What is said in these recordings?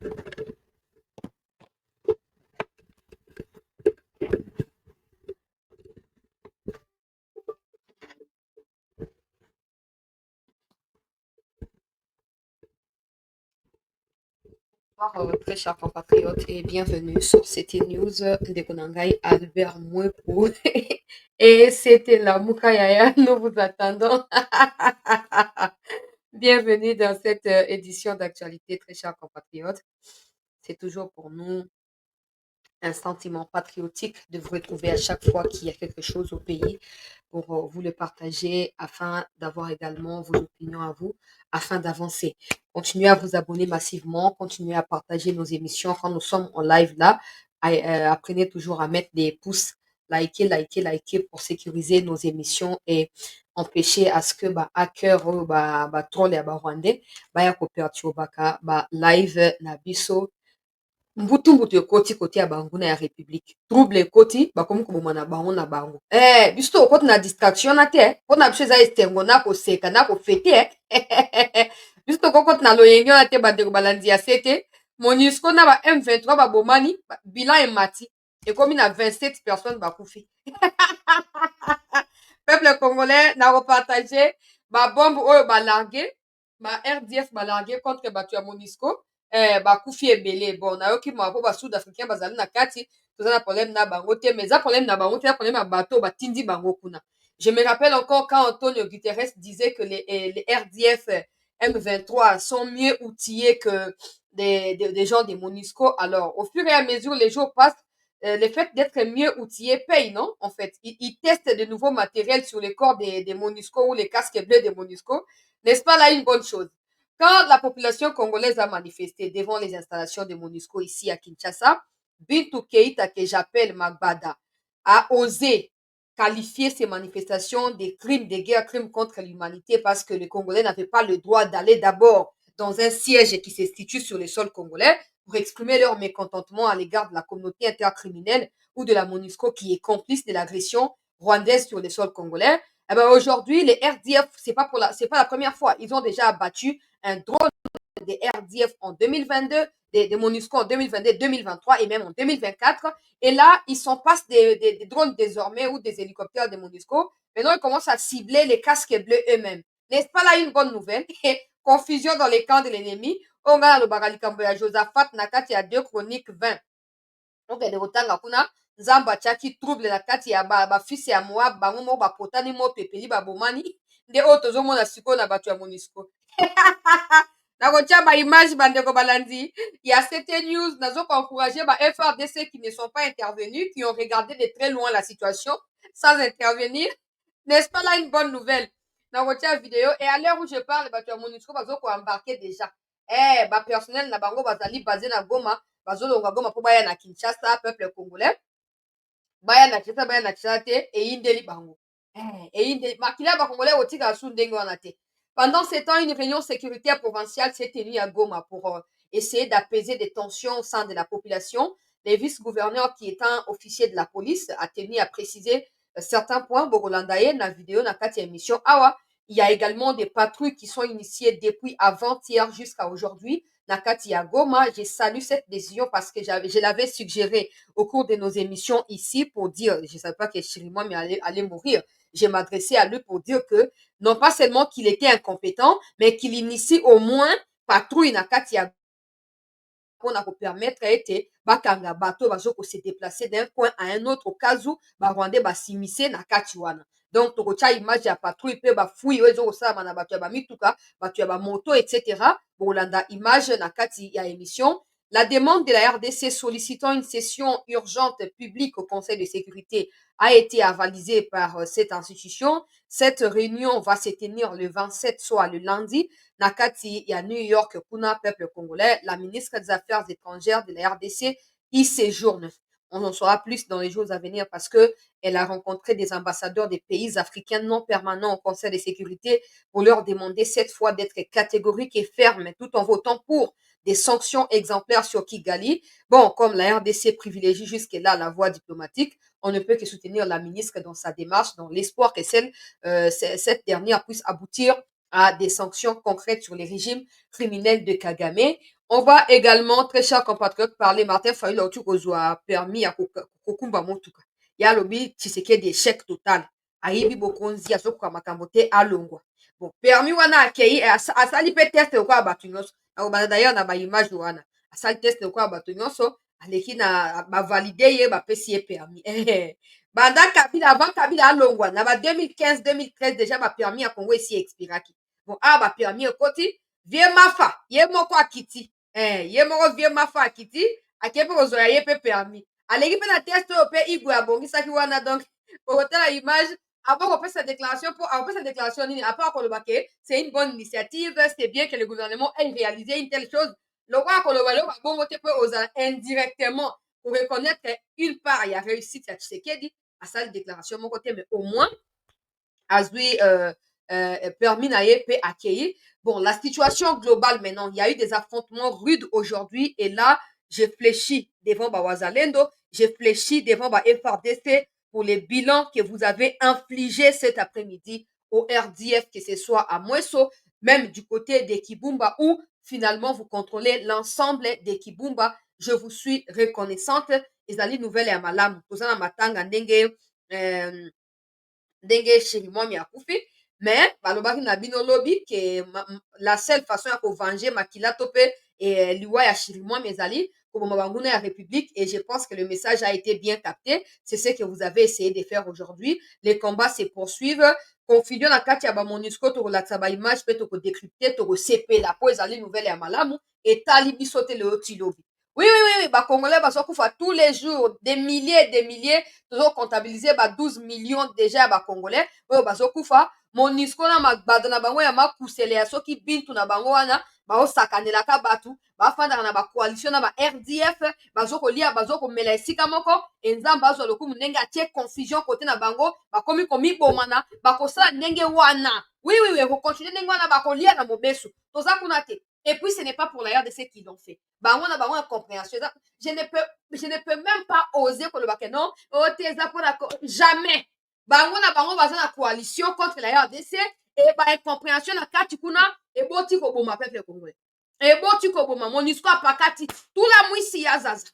Bonsoir, très chers compatriotes, et bienvenue sur CT News de Konangai Albert Mwepo. Et c'était la Moukayaya, nous vous attendons. Bienvenue dans cette édition d'actualité, très chers compatriotes. C'est toujours pour nous un sentiment patriotique de vous retrouver à chaque fois qu'il y a quelque chose au pays pour vous le partager afin d'avoir également vos opinions à vous, afin d'avancer. Continuez à vous abonner massivement, continuez à partager nos émissions quand nous sommes en live là. Apprenez toujours à mettre des pouces, liker pour sécuriser nos émissions et empêcher à ce que hacker troll et rwandais ya coopérative live na biso mbutu ekoti côté ya banguna ya république trouble ekoti bakomi koboma na bango na bango biso tokoti na distraction na te mpona biso eza esengo na koseka na kofete biso tokokoti na loyenge wana te bandeko balandi ya se te monusco na ba M23 babomani bilan emati ekomi na 27 personnes bakufi peuple congolais na kopartage babombe oyo balarge ba RDF balarge contre bato ya monusco bakufi ebele bon nayoki mwa po basud africain bazali na kati toza na problème na bango te mais eza problème na bango te eza problème ya bato batindi bango kuna. Je me rappelle encore quand Antonio Guterres disait que les RDF M23 sont mieux outillés que des gens des MONUSCO. Alors, au fur et à mesure, les jours passent, le fait d'être mieux outillé paye, non? En fait, ils testent de nouveaux matériels sur les corps des MONUSCO ou les casques bleus des MONUSCO. N'est-ce pas là une bonne chose? Quand la population congolaise a manifesté devant les installations de MONUSCO ici à Kinshasa, Bintou Keïta, que j'appelle Magbada, a osé qualifier ces manifestations des crimes de guerre, crimes contre l'humanité, parce que les Congolais n'avaient pas le droit d'aller d'abord dans un siège qui se situe sur le sol congolais pour exprimer leur mécontentement à l'égard de la communauté intercriminelle ou de la MONUSCO qui est complice de l'agression rwandaise sur le sol congolais. Eh ben aujourd'hui, les RDF, c'est pas la première fois. Ils ont déjà abattu un drone des RDF en 2022, des MONUSCO en 2022, 2023 et même en 2024. Et là, ils s'en passent des drones désormais ou des hélicoptères des MONUSCO. Maintenant, ils commencent à cibler les casques bleus eux-mêmes. N'est-ce pas là une bonne nouvelle? Confusion dans les camps de l'ennemi. On a le baralikambo ya Josaphat Nakati à 2 Chroniques 20. Donc, il y a des rotanga kuna. Nzamba tchaki trouble la kati ya fils ya Moab, bango mo bapotani mo pepeli babomani. Nde oyo tozomona sikoyo na bato ya MONUSCO. nakotia baimage bandeko balandi ya CT News nazokoencourager ba FRDC qui ne sont pas intervenus, qui ont regardé de très loin la situation sans intervenir. N'est-ce pas là une bonne nouvelle? Nakotia vidéo et à l'heure où je parle bato ya MONUSCO bazokoembarquer déjà bapersonnel na bango bazali basé na Goma bazolonga Goma mpo baya na Kinshasa peuple congolais baya na Kinshasa te eyindeli bango eyindeli makili ya bacongolais kotika su ndenge wana te. Pendant ce temps, une réunion sécuritaire provinciale s'est tenue à Goma pour essayer d'apaiser des tensions au sein de la population. Le vice-gouverneur, qui est un officier de la police, a tenu à préciser certains points. Borolandaye, na vidéo, na kati émission Awa. Il y a également des patrouilles qui sont initiées depuis avant-hier jusqu'à aujourd'hui. Nakati à Goma, je salue cette décision parce que je l'avais suggéré au cours de nos émissions ici pour dire, je ne savais pas que Chirimois allait mourir. J'ai m'adressé à lui pour dire que non pas seulement qu'il était incompétent, mais qu'il initie au moins patrouille na kati ya mpona kopermettre ete bakanga bato se déplacer d'un coin à un autre au cas où barwandais basimise na kati wana. Donc tokotia image ya patrouille mpe bafui oyo ezokosalama na bato ya bamituka bato ya bamoto etc. bolanda image na kati ya émission. La demande de la RDC sollicitant une session urgente publique au Conseil de sécurité a été avalisée par cette institution. Cette réunion va se tenir le 27, soit le lundi. Nakati ya New York, kuna peuple congolais, la ministre des Affaires étrangères de la RDC y séjourne. On en saura plus dans les jours à venir parce que elle a rencontré des ambassadeurs des pays africains non permanents au Conseil de sécurité pour leur demander cette fois d'être catégorique et ferme tout en votant pour des sanctions exemplaires sur Kigali. Bon, comme la RDC privilégie jusque-là la voie diplomatique, on ne peut que soutenir la ministre dans sa démarche, dans l'espoir que cette dernière puisse aboutir à des sanctions concrètes sur les régimes criminels de Kagame. On va également, très chers compatriotes, parler Martin Fayulu autu kozwa permis ya kokumba motuka. Ya lobi Tshisekedi échec total. Ayibi bokonzi azokoka makambo te alongwa. Bon, permis wana akei asali pe test lokola bato nyonso. Akobanda d'ailleurs na ba image wana. Asali test lokola bato nyonso, aleki na ba valide ye bapesi ye permis. Banda Kabila avant Kabila alongwa na ba 2015 2013 déjà ba permis ya Congo esi expiraki. Bon, ba permis ekoti vie mafa ye moko akiti. Ye moko vie mafa akiti ake mpe kozwa ye mpe permis aleki mpe na test oyo mpe igwe abongisaki wana donc okotala image avant kopesa déclaration mpo akopesa déclaration nini apart koloba ke c'est une bonne initiative c'est bien que le gouvernement ait réalisé une telle chose lokola koloba eloko abongo te mpe ozala indirectement pour reconnaître une part ya réussite ya Tshisekedi asali déclaration moko te mais au moins azwi permis na ye mpe akei. Bon, la situation globale maintenant, il y a eu des affrontements rudes aujourd'hui et là, je fléchis devant Bawazalendo, je fléchis devant FRDC pour les bilans que vous avez infligés cet après-midi au RDF, que ce soit à Mweso, même du côté des Kibumba, où finalement vous contrôlez l'ensemble des Kibumba. Je vous suis reconnaissante. Ezali nouvelle ya malamu. Tozana matanga ndenge ndenge Chirimwami akufi mais balobaki na bino lobi ke la seule façon ya kovange makila to mpe liwa ya Chirimwami ezali koboma banguna ya république et je pense que le message a été bien capté. C'est ce que vous avez essayé de faire aujourd'hui. Les combats se poursuivent. Confusion na kati ya bamonusco tokolakisa baimage mpe tokodécrypte tokosepela mpo ezali nouvelle ya malamu etali biso te leo ti lobi. Oui, oui, oui, oui, Congolais bazokufa tous les jours, des milliers, toujours comptabiliser 12 millions déjà ya Congolais, oyo bazokufa, Monisco na magbada na bango ya makusele ya soki bintu na bango wana, baosakanelaka batu, bafandaka na bacoalition na ba RDF, bazokolia, bazokomela esika moko, enzambe azwa lokumu ndenge atie confusion kote na bango, bakomi komibomana, bakosala ndenge wana. Oui, oui, oui, kokontinue ndenge wana bakolia na mobesu. Toza kuna te. Et puis, ce n'est pas pour la RDC qu'ils l'ont fait. Bango na bango incompréhension. Je ne peux même pas oser pour le bac. Non, jamais. Bango na bango baza na coalition contre la RDC et ba incompréhension na kati kuna et boti ko boma peuple congolais. Et boti ko boma MONUSCO pakati tout la mwisi ya zaza.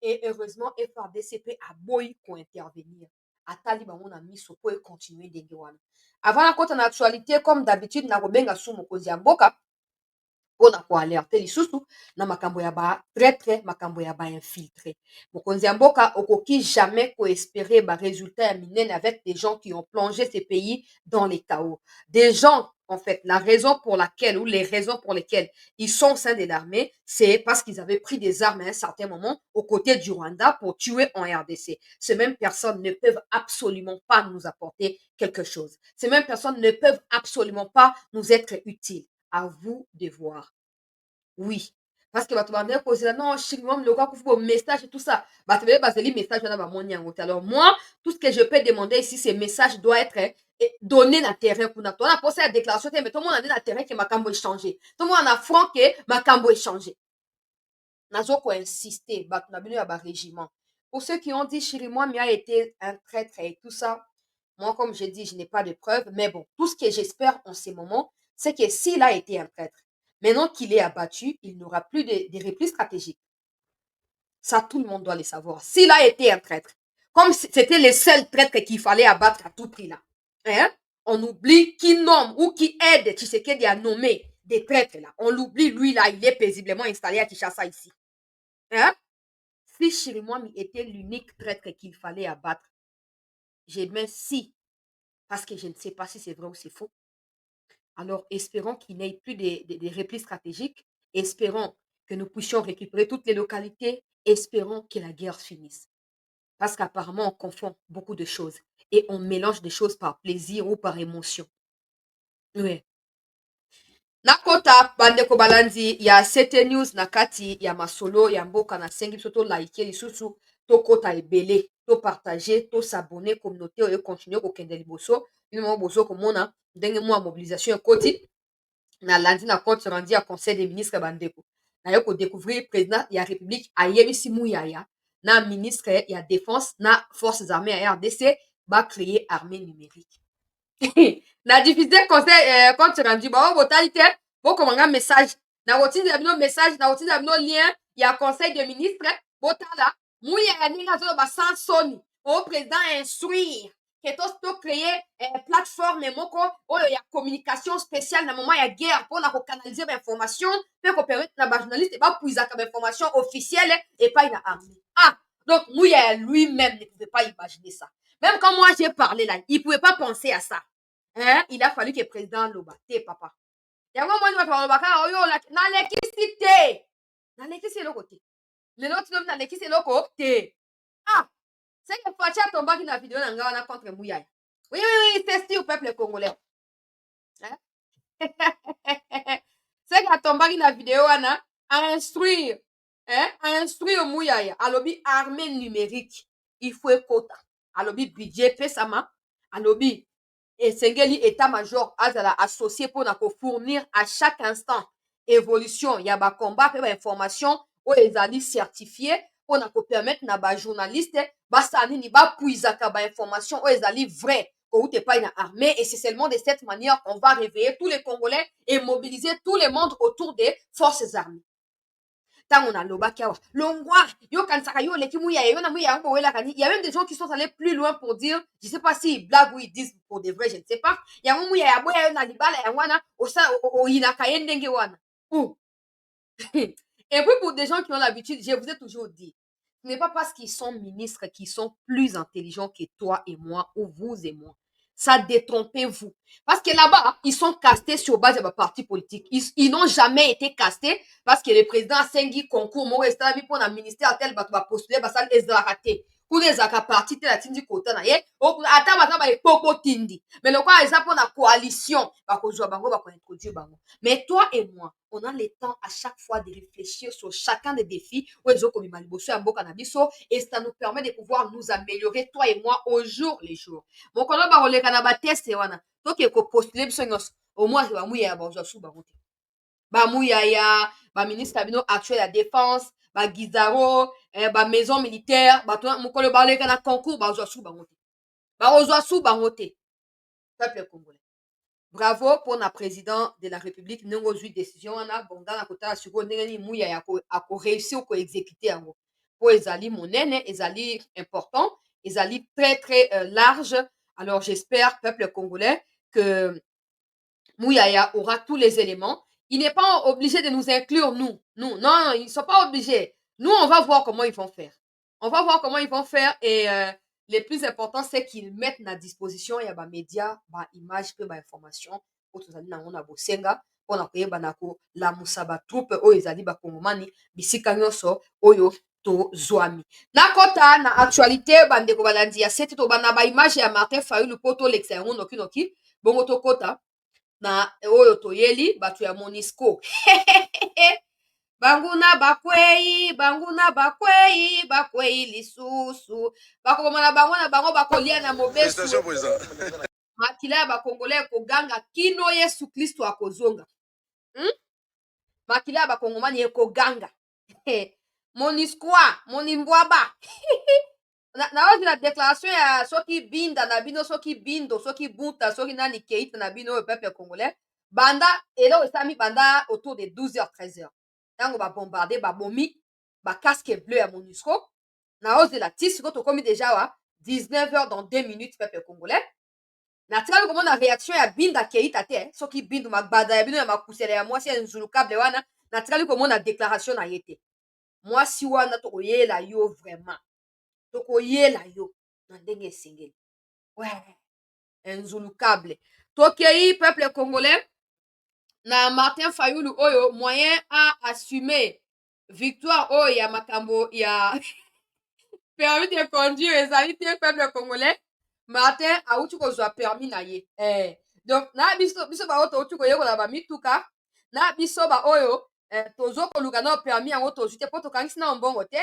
Et heureusement FRDC a boy ko intervenir. Atali bango na miso po continuer ndenge wana. Avant la kota na actualité comme d'habitude na kobenga sou mokonzi ya mboka mpona koalerte lisusu na makambo ya batraître makambo ya bainfiltré mokonzi ya mboka okoki jamais koespérer barésultat ya minene avec des gens qui ont plongé ces pays dans les chaos, des gens en fait la raison pour laquelle ou les raisons pour lesquelles ils sont au sein de l'armée c'est parce qu'ils avaient pris des armes à un certain moment aux côtés du Rwanda pour tuer en RDC. Ces mêmes personnes ne peuvent absolument pas nous apporter quelque chose, ces mêmes personnes ne peuvent absolument pas nous être utiles. À vous de voir. Oui. Parce que bato bandaki kozela non Chirimwami lokola kufi bo message et tout ça. Bato bele bazeli message wana bamoni yango te. Alors moi, tout ce que je peux demander ici, ces messages doivent être donné na terrain kuna. Tona posa ya déclaration te mais tout le monde a dit na terrain que makambo échangé. Tout le monde a front que makambo échangé. Nazo ko insister bato na bino ya ba régiment. Pour ceux qui ont dit Chirimwami a été un traître et tout ça, moi comme je dis, je n'ai pas de preuves, mais bon, tout ce que j'espère en ces moments, c'est que s'il a été un traître, maintenant qu'il est abattu, il n'aura plus de repli stratégique. Ça, tout le monde doit le savoir. S'il a été un traître, comme c'était le seul traître qu'il fallait abattre à tout prix là, hein, on oublie qui nomme ou qui aide Tshisekedi à nommer des traîtres là. On l'oublie, lui là, il est paisiblement installé à Kinshasa ici. Hein? Si Chirimwami était l'unique traître qu'il fallait abattre, j'ai bien si, parce que je ne sais pas si c'est vrai ou c'est faux. Alors, espérons qu'il n'y ait plus de replis stratégiques. Espérons que nous puissions récupérer toutes les localités. Espérons que la guerre finisse. Parce qu'apparemment, on confond beaucoup de choses. Et on mélange des choses par plaisir ou par émotion. Oui. Nakota, bandeko balanzi, ya CT News nakati, ya masolo, ya mboka na sengi, soto like, lisusu, to kota ebele, to partager, to s'abonner, communauté, oyo continuer ko kende liboso. Une moment boso komona, ndenge mwa mobilisation ekoti. Na lundi na compte rendu à conseil des ministres bandeko na yo ko découvrir président ya république ayebisi muyaya na ministre ya défense na forces armées ya RDC ba créer armée numérique na diffusé conseil compte rendu ba botalité bo komanga message nakotinda bino message nakotinda bino lien ya conseil de ministre botala muya ya ndenge azoba sans soni o président instruire ke tocréer plateforme moko oyo ya communication spéciale na moment ya guerre mpona kocanaliser bainformation mpe kopermettre na bajournaliste bapuisaka bainformation officielle epai na armée. Ah, donc Mouya lui-même ne pouvait pas imaginer ça. Même quand moi j'ai parlé là, il ne pouvait pas penser à ça. Hein? Il a fallu que le président loba te papa. Yango moi je vais lobaka oyo na l'électricité. Na l'électricité loko te. Le lot nom na l'électricité loko te. Ah, c'est que Fatia tombaki na vidéo na nga contre Mouya. Oui, c'est si au peuple congolais. Hein? C'est que tombaki na vidéo wana à instruire. Hein? À instruire Mouya. Alobi armée numérique. Il faut quota. Alobi budget pesama. Alobi et sengeli état-major azala associé pour fournir à chaque instant évolution ya ba combat pe ba information o ezali certifié pour permettre na ba journaliste basani ni ba puisaka ba information o ezali vrai ko ute pas na armée et c'est seulement de cette manière qu'on va réveiller tous les Congolais et mobiliser tout le monde autour des forces armées. Tant on a lobaki awa longwa yo kansaka yo leki muya yo na muya ngo wela kani. Il y a même des gens qui sont allés plus loin pour dire, je sais pas si blague ou ils disent pour de vrai, je ne sais pas. Ya muya ya boya yo na libala ya wana osa o inaka yendenge wana. Et puis pour des gens qui ont l'habitude, je vous ai toujours dit, ce n'est pas parce qu'ils sont ministres qu'ils sont plus intelligents que toi et moi ou vous et moi. Ça détrompez-vous. Parce que là-bas, ils sont castés sur base de ma parti politique. Ils n'ont jamais été castés parce que le président Sengi concours, moi, est pour un ministère tel, va postuler, va ça, les raté. Pour les aka parti, tel, tindi kota na ye. Ata, va poko tindi. Mais le quoi, ça pour la coalition, va ko joa bango, va ko introduire bango. Mais toi et moi, on a le temps à chaque fois de réfléchir sur chacun des défis où ils ont commis maliboso à Mboka Nabiso et ça nous permet de pouvoir nous améliorer, toi et moi, au jour les jours. Bon, quand on va relève na ba test wana, to ke ko postuler biso nyos, au moins ba muya ba ozo su ba ngote. Ba muya ya, ba ministre bino actuel la défense, ba Gizaro, ba maison militaire, ba to mokolo ba leka na concours ba ozo su ba ngote. Ba ozo su ba ngote. Peuple congolais. Bravo pour la président de la République ndenge ozwi décision wana bon dans la kota siko ndenge ni muya ya ko réussir ko exécuter yango po ezali monene ezali important ezali très large. Alors j'espère peuple congolais que Mouyaya aura tous les éléments. Il n'est pas obligé de nous inclure nous non ils ne sont pas obligés. Nous on va voir comment ils vont faire. On va voir comment ils vont faire et le plus important c'est qu'ils mettent à disposition ya ba média ba image pe ba information po tozali nango na bosenga mpona koyeba na kolamusa batroupe oyo ezali bakongomani bisika nyonso oyo tozwami. Nakota na actualité bandeko balandi ya sete tobanda ba image ya Martin Fayulu mpo tolekisa yango noki bongo tokota na oyo toyeli bato ya Monisco. Banguna bakwei lisusu bakomona bango na bango bakolia na mobesu makila ya bakongolais ekoganga kino Yesu Kristo akozonga. Makila ya bakongomani ekoganga. Monisquois monimbwaba. naozi na déclaration ya soki binda na bino soki bindo soki bunta soki nani keita na bino oyo peuple congolais banda eloko esami banda autour de 12h 13h ntango babombarde babomi bacasque bleu ya Monusco naozela ti siko tokomi deja wa 19h dans 2 minutes peuple congolais natikali komona réaction ya binda keita te soki bindu magbada ya bino ya makusela ya mwasi ya nzulukable wana natikali komona déclaration na ye te mwasi wana tokoyela yo vraiment tokoyela yo na ndenge esengeli nzulukable tokei peuple congolais na Martin Fayulu oyo moyen à assumer victoire oyo ya makambo ya permis de conduire ezali te peuple congolais Martin auti kozwa permis na ye donc na biso baoyo touti koyekola bamituka na biso baoyo tozokoluka na permis yango tozwi te mpo tokangisi na mbongo te.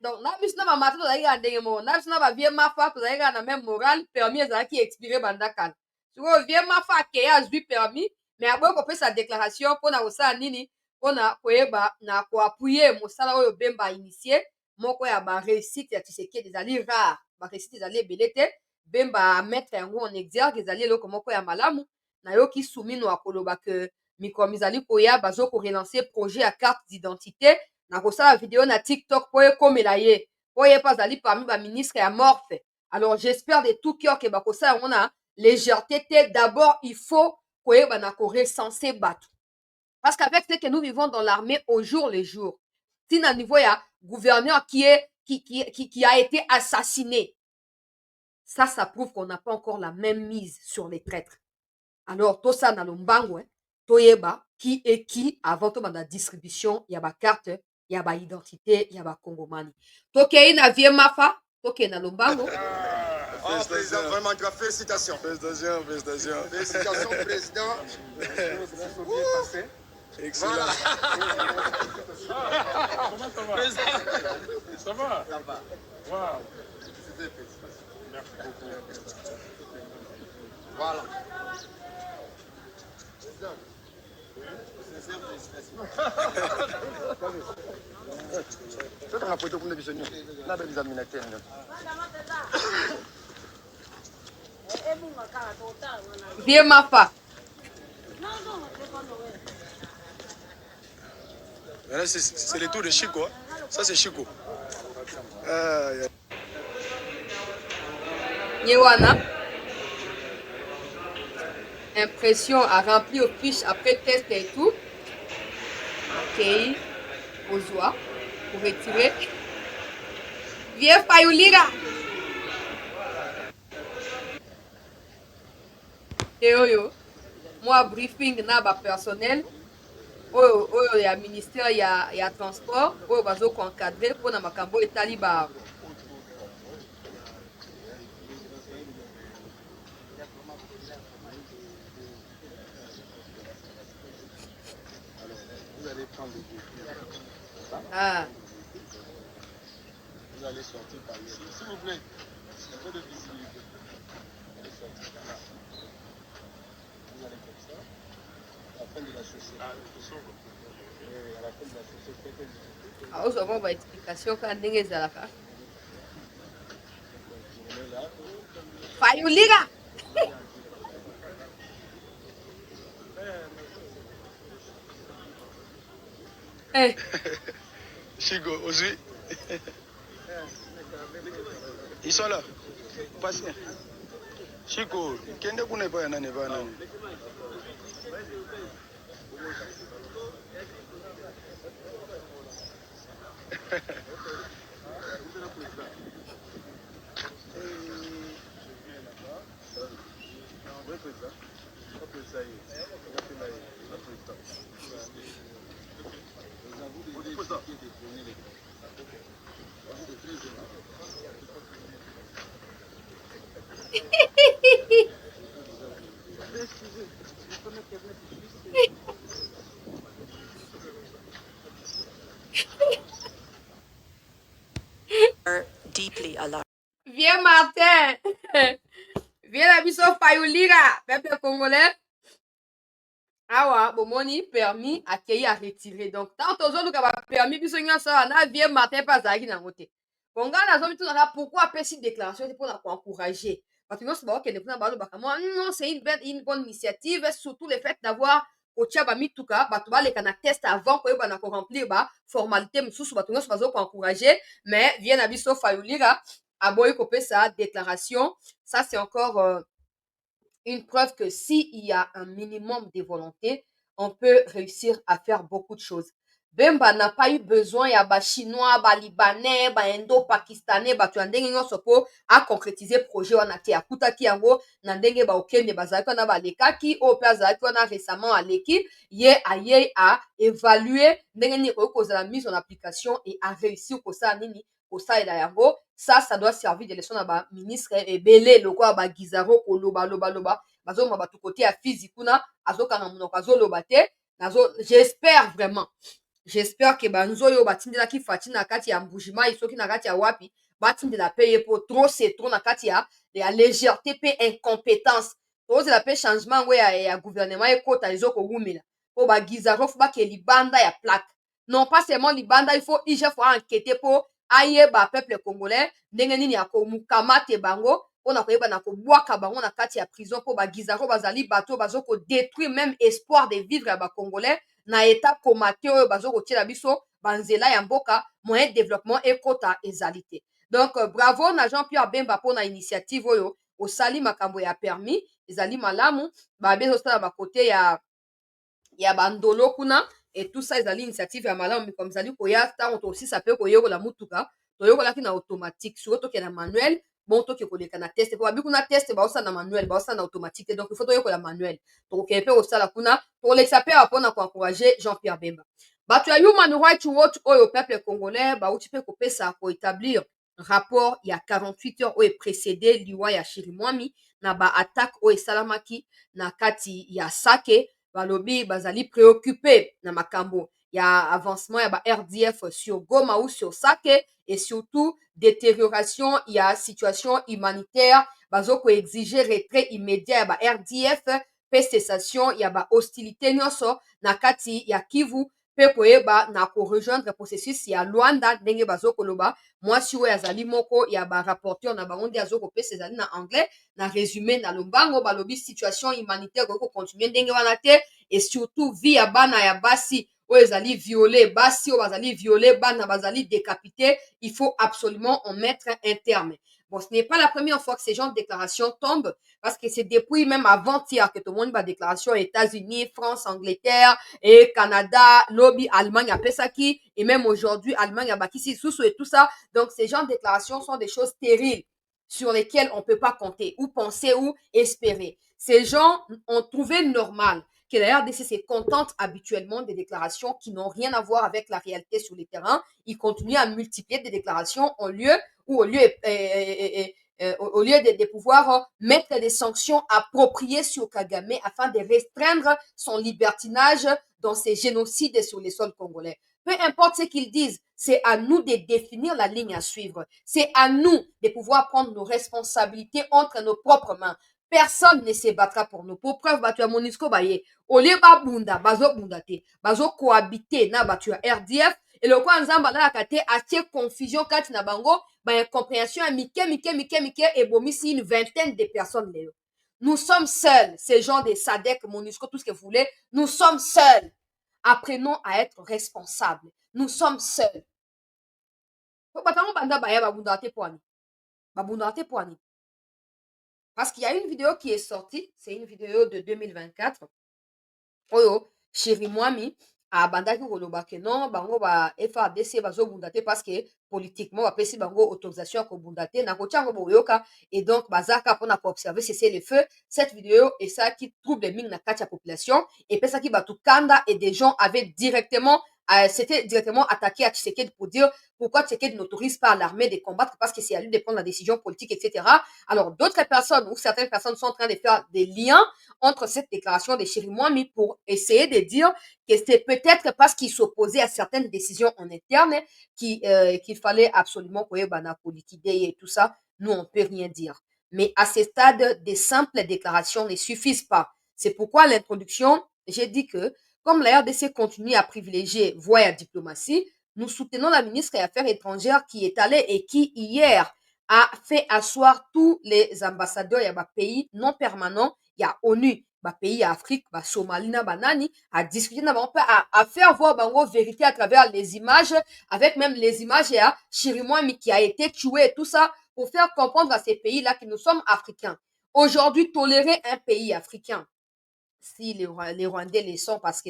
Donc na biso na bamata tozalaki kaka ndenge moko na biso na bavie mafa tozalaki kaka na même moral permis ezalaki expiré banda kala sikoyo vie mafa akeye azwi permis mais aboyi kopesa déclaration mpona kosala nini mpona koyeba na koapuye mosala oyo bemba initie moko ya baréussite ya Tshisekedi ezali rare baréussite ezali ebele te bemba mettre yango en exergue ezali eloko moko ya malamu nayoki sumino akoloba ke mikolo mizali koya bazo korelancer projet ya carte d'identité nakosala video na TikTok po ekomela ye po ye mpe azali parmi baministre ya morte. Alors j'espère de tout cœur ke bakosala yango na légèreté te. D'abord il faut koyeba na korecenser bato parce qu'avec ce que nous vivons dans l'armée au jour le jour, si na niveau ya gouverneur qui a été assassiné, ça prouve qu'on n'a pas encore la même mise sur les traîtres. Alors tout ça na lombango toyeba qui est qui avant to banda distribution ya ba carte ya ba identité ya ba congomani. Tokei na vie mafa, tokei na lombango. Oh, président, vraiment, félicitations. Félicitations, félicitations. Félicitations, président. Excellent. Voilà. Comment ça va? Ça va? Ça va. Waouh. Merci beaucoup. Voilà. Président. Vie mafa. Là, c'est le tour de Chico. Hein? Ça, c'est Chico. Yewana. Impression à remplir aux fiches après test et tout. Ok. Aux oies. Pour retirer. Viens Fayulira. Et oyo. Moi, briefing na ba personnel. Oyo ya ministère ya transport. Oyo bazo ko encadrer pour na makambo etali ba. Vous allez prendre le véhicule. Ah. Vous allez sortir par ici. S'il vous plaît, un peu de visibilité. Vous allez sortir par là. Vous allez comme ça. À la fin de la chaussée. À la fin de la chaussée, faites une visibilité. Ah, vous avez une explication quand ndenge ezalaka. Fayulira. Eh. Chico, aujourd'hui. Ils sont là. Passez. Chico, kende kuna pa nani pa nani. Deeply alarmed. Viens Martin. Viens la biso Fayulira. Peuple congolais. Awa, bomoni permis accueilli à retirer. Donc, tant aux autres qui permis, biso nyonso na vieux Martin pas zaki na ngote. Bonga na zomi tout na pourquoi appeler cette déclaration c'est pour la encourager. Parce que nous c'est que nous balo bakamo non c'est une bonne initiative surtout le fait d'avoir otia ba mituka bato ba leka na test avant ko yeba na ko remplir ba formalité mususu bato nyonso bazo ko encourager mais vient na biso Fayulira aboyi ko pesa déclaration. Ça c'est encore une preuve que s'il y a un minimum de volonté, on peut réussir à faire beaucoup de choses. Bemba n'a pas eu besoin ya ba chinois, ba libanais, ba indo-pakistanais, ba tu ndenge nyonso po a concrétiser projet wana te akutaki yango na ndenge ba okende bazalaki wana ba lekaki o pe azalaki wana récemment aleki ye aye a évaluer ndenge nini koki kozala mise en application et a réussir kosala nini kosalela yango. Ça doit servir de leçon à ba ministre ebele lokola ba Gizaro koloba loba bazoma batu côté à physique kuna azokanga monoko azoloba te j'espère que banzo yo batindelaki fati na kati ya mbujima isoki na kati ya wapi batindela pe ye po trop c'est trop na kati ya légèreté pe incompétence tozela pe changement ngo ya gouvernement ekota ezokowumela po ba Gizaro fu bake libanda ya plaque non pas seulement libanda il faut IGF enquêter po ayeba peuple congolais ndenge nini akomukamate bango mpona koyeba na kobwaka bango na kati ya prison mpo bagizaro bazali bato bazokodétruire même espoir de vivre ya bacongolais na état koma te oyo bazokotiela biso banzela ya mboka moyen développement ekota ezali te. Donc bravo na Jean-Pierre Bemba mpona initiative oyo osali makambo ya permis ezali malamu babe ezosala bakote ya bandolo kuna et tout ça ezali initiative ya malamu comme ezali koya ntango tosisa mpe koyekola mutuka toyekolaki na automatique sikoyo tokende na manuel bon toke koleka na test mpo babi kuna test baosala na manuel baosala na automatique te donc il faut toyekola manuel tokokende mpe kosala kuna tokolekisa mpe awa mpona koencourage Jean-Pierre Bemba bato ya human rights watch oyo peuple congolais bauti mpe kopesa koétablir rapport ya 48 heures oyo précédé liwa ya Chirimwami na baattaque oyo esalamaki na kati ya Sake balobi bazali préoccupé na makambo ya avancement ya ba RDF sur Goma ou sur Sake et surtout détérioration ya situation humanitaire bazoko exiger retrait immédiat ya ba RDF pe cessation ya ba hostilité nyonso na kati ya Kivu mpe koyeba na korejoindre processus ya Luanda ndenge bazokoloba mwasi oyo azali moko ya barapporteur na bango nde azokopesa ezali na anglais na résumé na lombango balobi situation humanitaire koki kocontinue ndenge wana te et surtout vie ya bana ya basi oyo ezali violé basi oyo bazali violé bana bazali décapité il faut absolument en mettre un terme. Bon, ce n'est pas la première fois que ces genres de déclarations tombent, parce que c'est depuis même avant-hier que tout le monde va déclaration États-Unis, France, Angleterre et Canada, lobby, Allemagne à Pesaki, et même aujourd'hui, Allemagne à Bakissi, Soussou et tout ça. Donc, ces genres de déclarations sont des choses stériles sur lesquelles on ne peut pas compter, ou penser, ou espérer. Ces gens ont trouvé normal que la RDC se contente habituellement des déclarations qui n'ont rien à voir avec la réalité sur le terrain. Ils continuent à multiplier des déclarations au lieu de pouvoir mettre des sanctions appropriées sur Kagame afin de restreindre son libertinage dans ces génocides sur les sols congolais. Peu importe ce qu'ils disent, c'est à nous de définir la ligne à suivre. C'est à nous de pouvoir prendre nos responsabilités entre nos propres mains. Personne ne se battra pour nous. Pour preuve, batu ya Monisco baye. Olie ba bunda, bazo bunda te. Bazo cohabiter na batu ya RDF. Et le quoi nzamba na kate atie confusion kati na bango, ba incompréhension mike et bomisi une vingtaine de personnes léo. Nous sommes seuls, ces gens de SADC, Monisco, tout ce que vous voulez. Nous sommes seuls. Apprenons à être responsables. Nous sommes seuls. Parce qu'il y a une vidéo qui est sortie, c'est une vidéo de 2024. Oyo, Chirimwami, a bandaki koloba ke non, bango ba FARDC bazo bundate parce que politiquement, bapesi bango autorisation à bundate, na kotiango boyoka, et donc bazaka pona ko observer cesser le feu. Cette vidéo est ça qui trouble ming na katia population, et puis ça qui batu kanda, et des gens avaient directement c'était directement attaqué à Tshisekedi pour dire pourquoi Tshisekedi n'autorise pas l'armée de combattre parce que c'est à lui de prendre la décision politique, etc. Alors, d'autres personnes ou certaines personnes sont en train de faire des liens entre cette déclaration de Chirimwami pour essayer de dire que c'est peut-être parce qu'il s'opposait à certaines décisions en interne qu'il fallait absolument qu'il y ait la politique et tout ça. Nous, on ne peut rien dire. Mais à ce stade, des simples déclarations ne suffisent pas. C'est pourquoi l'introduction, j'ai dit que comme la RDC continue à privilégier voie à diplomatie, nous soutenons la ministre des Affaires étrangères qui est allée et qui, hier, a fait asseoir tous les ambassadeurs, il y a des pays non permanents, il y a ONU, des pays Afrique, Somalie, Banani, à discuter, à faire voir la vérité à travers les images, avec même les images, il y a Chirimwami qui a été tué et tout ça, pour faire comprendre à ces pays-là que nous sommes africains. Aujourd'hui, tolérer un pays africain, si les Rwandais les sont parce que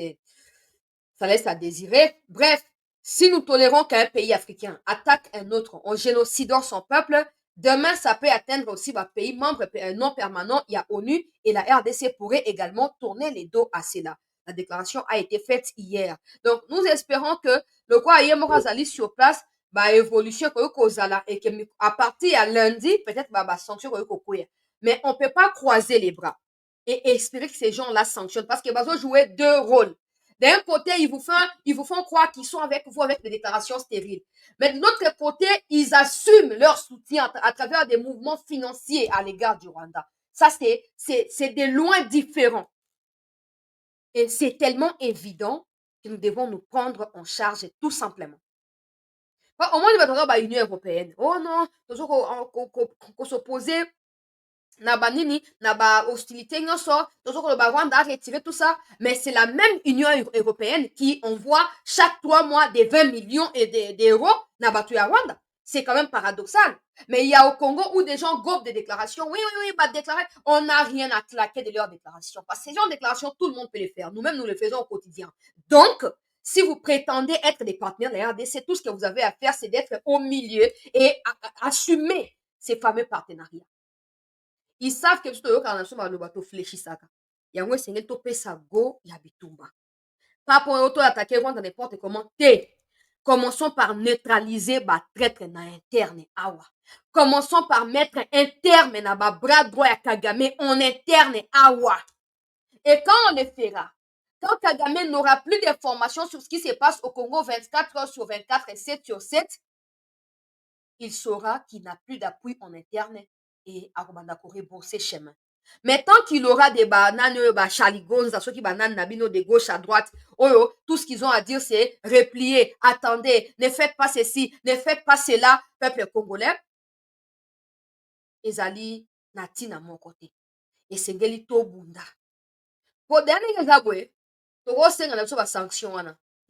ça laisse à désirer. Bref, si nous tolérons qu'un pays africain attaque un autre en génocidant son peuple, demain, ça peut atteindre aussi un pays membre non permanent, il y a ONU, et la RDC pourrait également tourner les dos à cela. La déclaration a été faite hier. Donc, nous espérons que le roi Yemorazali sur place, évolution et que à partir à lundi, peut-être sanction mais on ne peut pas croiser les bras et espérer que ces gens-là sanctionnent parce qu'ils vont jouer deux rôles. D'un côté, ils vous font croire qu'ils sont avec vous avec des déclarations stériles. Mais de l'autre côté, ils assument leur soutien à travers des mouvements financiers à l'égard du Rwanda. Ça, c'est des loin différents. Et c'est tellement évident que nous devons nous prendre en charge tout simplement. Au moins, il va y avoir l'Union européenne. Oh non, toujours qu'on s'opposer na banini na ba hostilité nyonso tozokoloba Rwanda a retiré tout ça, mais c'est la même Union européenne qui envoie chaque 3 mois des 20 millions d'euros na bato ya Rwanda. C'est quand même paradoxal. Mais il y a au Congo où des gens gobent des déclarations. Oui, oui, oui, bah déclarer. On n'a rien à claquer de leurs déclarations. Parce que ces gens de déclarations, tout le monde peut les faire. Nous-mêmes, nous les faisons au quotidien. Donc, si vous prétendez être des partenaires de la RDC, tout ce que vous avez à faire, c'est d'être au milieu et assumer ces fameux partenariats. Ils savent que tout le monde a le bateau fléchi ça. Il y a un single topé sa go, il y a bitumba. Pas pour auto attaquer Rwanda n'importe comment. Commençons par neutraliser ba traître na interne awa. Commençons par mettre un terme na ba bras droit à Kagame en interne awa. Et quand on le fera, quand Kagame n'aura plus d'informations sur ce qui se passe au Congo 24 heures sur 24 et 7 sur 7, il saura qu'il n'a plus d'appui en interne et Arubanda rebourser chemin. Mais tant qu'il aura des bananes, chaligonza, ceux qui bananes nabino de gauche à droite, tout ce qu'ils ont à dire c'est replier, attendez, ne faites pas ceci, ne faites pas cela, peuple congolais. Ezali nati na mon côté. Et c'est gelito bunda. Pour dernier exemple,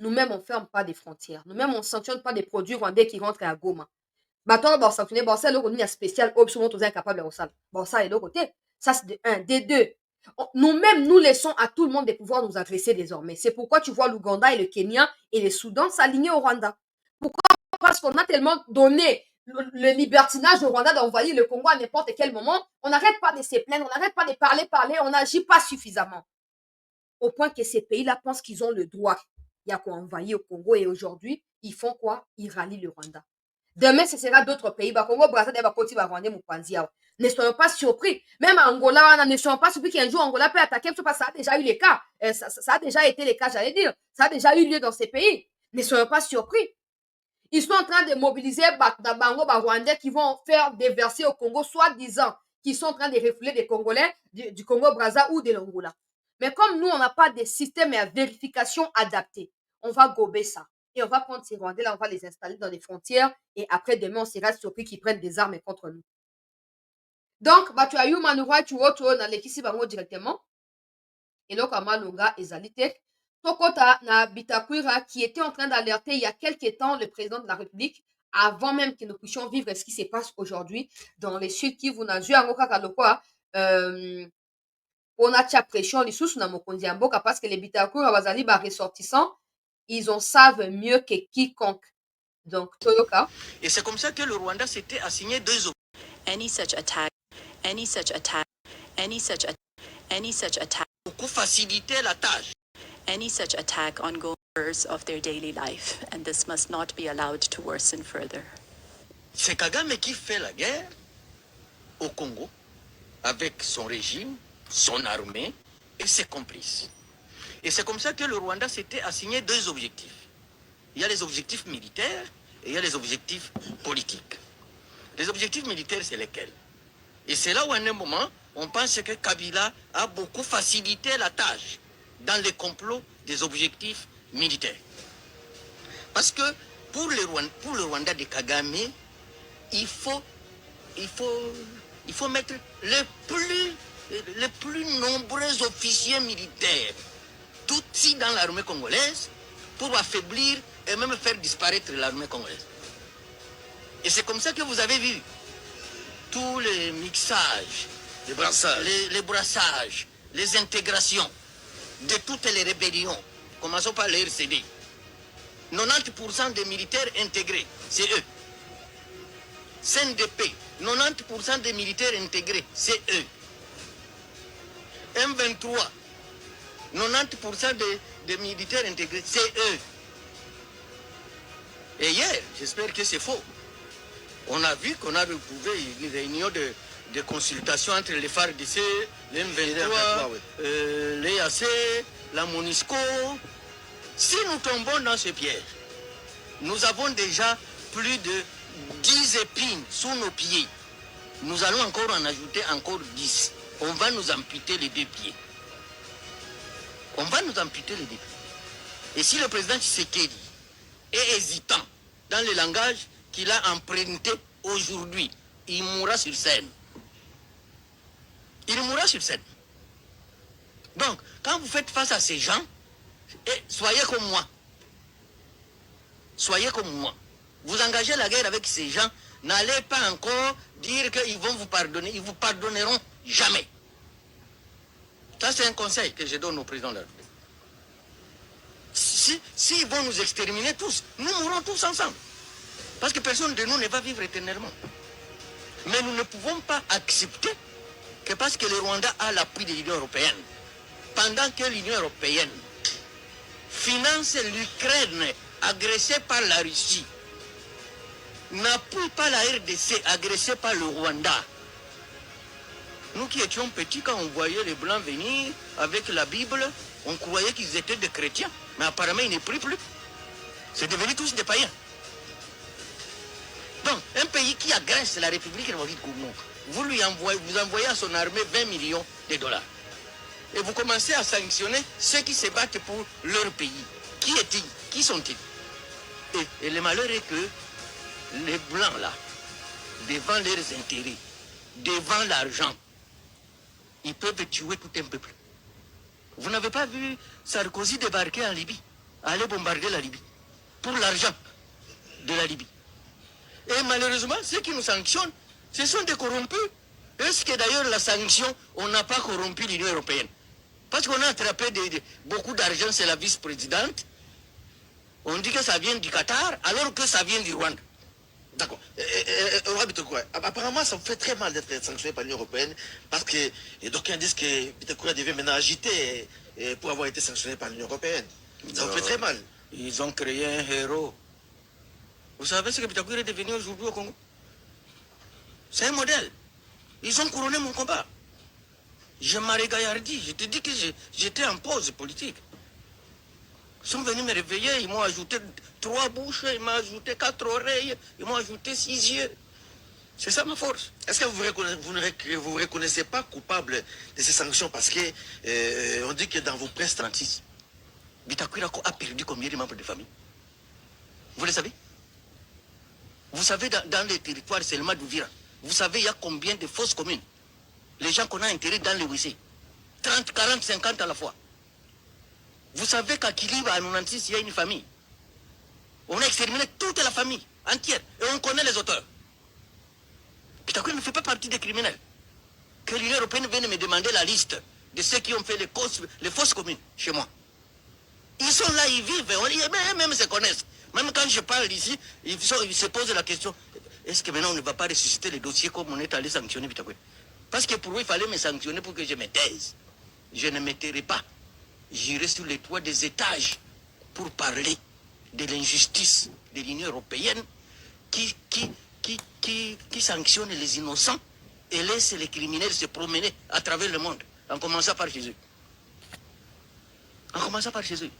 nous-mêmes on ne ferme pas des frontières. Nous-mêmes on ne sanctionne pas des produits rwandais qui rentrent à Goma. Bato ba sanctionner ba ça le a spécial option tous incapable de ça. Bon ça et de côté. Ça c'est de un, de deux. Nous-mêmes nous laissons à tout le monde de pouvoir nous agresser désormais. C'est pourquoi tu vois l'Ouganda et le Kenya et le Soudan s'aligner au Rwanda. Pourquoi? Parce qu'on a tellement donné le libertinage au Rwanda d'envoyer le Congo à n'importe quel moment. On n'arrête pas de se plaindre, on n'arrête pas de parler, on n'agit pas suffisamment. Au point que ces pays-là pensent qu'ils ont le droit. Il y a quoi envahir au Congo et aujourd'hui, ils font quoi? Ils rallient le Rwanda. Demain, ce sera d'autres pays. Congo, Brazzaville, Bakoti, Rwanda, Mupanzia. Ne soyons pas surpris. Même Angola, ne soyons pas surpris qu'un jour Angola peut attaquer, parce que ça a déjà eu les cas. Ça a déjà été les cas, j'allais dire. Ça a déjà eu lieu dans ces pays. Ne soyons pas surpris. Ils sont en train de mobiliser Bango, Rwandais qui vont faire déverser au Congo, soi-disant qu'ils sont en train de refouler des Congolais du Congo, Brazza ou de l'Angola. Mais comme nous, on n'a pas de système et de vérification adapté, on va gober ça. Et on va prendre ces Rwandais-là, on va les installer dans les frontières. Et après, demain, on sera surpris qu'ils prennent des armes contre nous. Donc, tu as eu Manouwa, tu vois, dans l'équipe directement. Et donc, Amalonga et Zalitek. Tokota na Bitakwira, qui était en train d'alerter il y a quelques temps le président de la République, avant même que nous puissions vivre ce qui se passe aujourd'hui dans les Sud Kivu, na Jua Ngoka Kalokwa, on a tia pression les sous na mokonzi mboka parce que les Bitakwira bazali ba ressortissants. Ils en savent mieux que quiconque. Donc, Toyoka. Et c'est comme ça que le Rwanda s'était assigné deux Any such attack, any such attack, any such attack, pour faciliter la tâche. Any such attack on goers of their daily life, and this must not be allowed to worsen further. C'est Kagame qui fait la guerre au Congo avec son régime, son armée et ses complices. Et c'est comme ça que le Rwanda s'était assigné deux objectifs. Il y a les objectifs militaires et il y a les objectifs politiques. Les objectifs militaires, c'est lesquels? Et c'est là où, à un moment, on pense que Kabila a beaucoup facilité la tâche dans les complots des objectifs militaires. Parce que pour le Rwanda de Kagame, il faut mettre les plus nombreux officiers militaires tout ici dans l'armée congolaise pour affaiblir et même faire disparaître l'armée congolaise. Et c'est comme ça que vous avez vu tous les mixages, les brassages, les intégrations de toutes les rébellions. Commençons par les RCD. 90% des militaires intégrés, c'est eux. CNDP, 90% des militaires intégrés, c'est eux. M23, 90% des militaires intégrés, c'est eux. Et hier, j'espère que c'est faux, on a vu qu'on a retrouvé une réunion de consultation entre les FARDC, les M23, les AC, la MONUSCO. Si nous tombons dans ce piège, nous avons déjà plus de 10 épines sous nos pieds. Nous allons encore en ajouter encore 10. On va nous amputer les deux pieds. On va nous amputer les deux pieds. Et si le président Tshisekedi est hésitant dans le langage qu'il a emprunté aujourd'hui, il mourra sur scène. Il mourra sur scène. Donc, quand vous faites face à ces gens, soyez comme moi. Soyez comme moi. Vous engagez la guerre avec ces gens, n'allez pas encore dire qu'ils vont vous pardonner. Ils vous pardonneront jamais. Ça, c'est un conseil que je donne au président de la République. S'ils vont nous exterminer tous, nous mourrons tous ensemble. Parce que personne de nous ne va vivre éternellement. Mais nous ne pouvons pas accepter que parce que le Rwanda a l'appui de l'Union européenne, pendant que l'Union européenne finance l'Ukraine agressée par la Russie, n'appuie pas la RDC agressée par le Rwanda. Nous qui étions petits, quand on voyait les Blancs venir avec la Bible, on croyait qu'ils étaient des chrétiens. Mais apparemment, ils ne prient plus. C'est devenu tous des païens. Donc, un pays qui agresse la République démocratique du Congo, vous envoyez à son armée 20 millions de dollars. Et vous commencez à sanctionner ceux qui se battent pour leur pays. Qui est-il? Qui sont-ils? Et le malheur est que les Blancs, là, devant leurs intérêts, devant l'argent, ils peuvent tuer tout un peuple. Vous n'avez pas vu Sarkozy débarquer en Libye, aller bombarder la Libye, pour l'argent de la Libye. Et malheureusement, ceux qui nous sanctionnent, ce sont des corrompus. Est-ce que d'ailleurs la sanction, on n'a pas corrompu l'Union européenne? Parce qu'on a attrapé beaucoup d'argent, c'est la vice-présidente. On dit que ça vient du Qatar, alors que ça vient du Rwanda. D'accord. Apparemment, ça vous fait très mal d'être sanctionné par l'Union européenne parce que d'aucuns disent que Bittencourt devait maintenant agiter pour avoir été sanctionné par l'Union européenne. Ça vous fait très mal. Ils ont créé un héros. Vous savez ce que Bittencourt est devenu aujourd'hui au Congo? C'est un modèle. Ils ont couronné mon combat. Je m'arrête gaillardi. Je te dis que j'étais en pause politique. Ils sont venus me réveiller, ils m'ont ajouté 3 bouches, ils m'ont ajouté 4 oreilles, ils m'ont ajouté 6 yeux. C'est ça ma force. Est-ce que vous vous reconnaissez pas coupable de ces sanctions parce que on dit que dans vos presses 36, Bitakwira a perdu combien de membres de famille? Vous le savez? Vous savez, dans les territoires seulement d'Ouvira, vous savez, il y a combien de fausses communes? Les gens qu'on a intérêts dans les WC. 30, 40, 50 à la fois. Vous savez qu'à Kiliba, à 96, il y a une famille. On a exterminé toute la famille entière. Et on connaît les auteurs. Bitakwira ne fait pas partie des criminels. Que l'Union européenne vienne me demander la liste de ceux qui ont fait les fausses communes chez moi. Ils sont là, ils vivent, même se connaissent. Même quand je parle ici, ils se posent la question, est-ce que maintenant on ne va pas ressusciter les dossiers comme on est allé sanctionner Bitakwira? Parce que pour eux, il fallait me sanctionner pour que je me taise. Je ne me tairai pas. J'irai sur les toits des étages pour parler de l'injustice de l'Union européenne qui sanctionne les innocents et laisse les criminels se promener à travers le monde, en commençant par chez eux. En commençant par chez eux.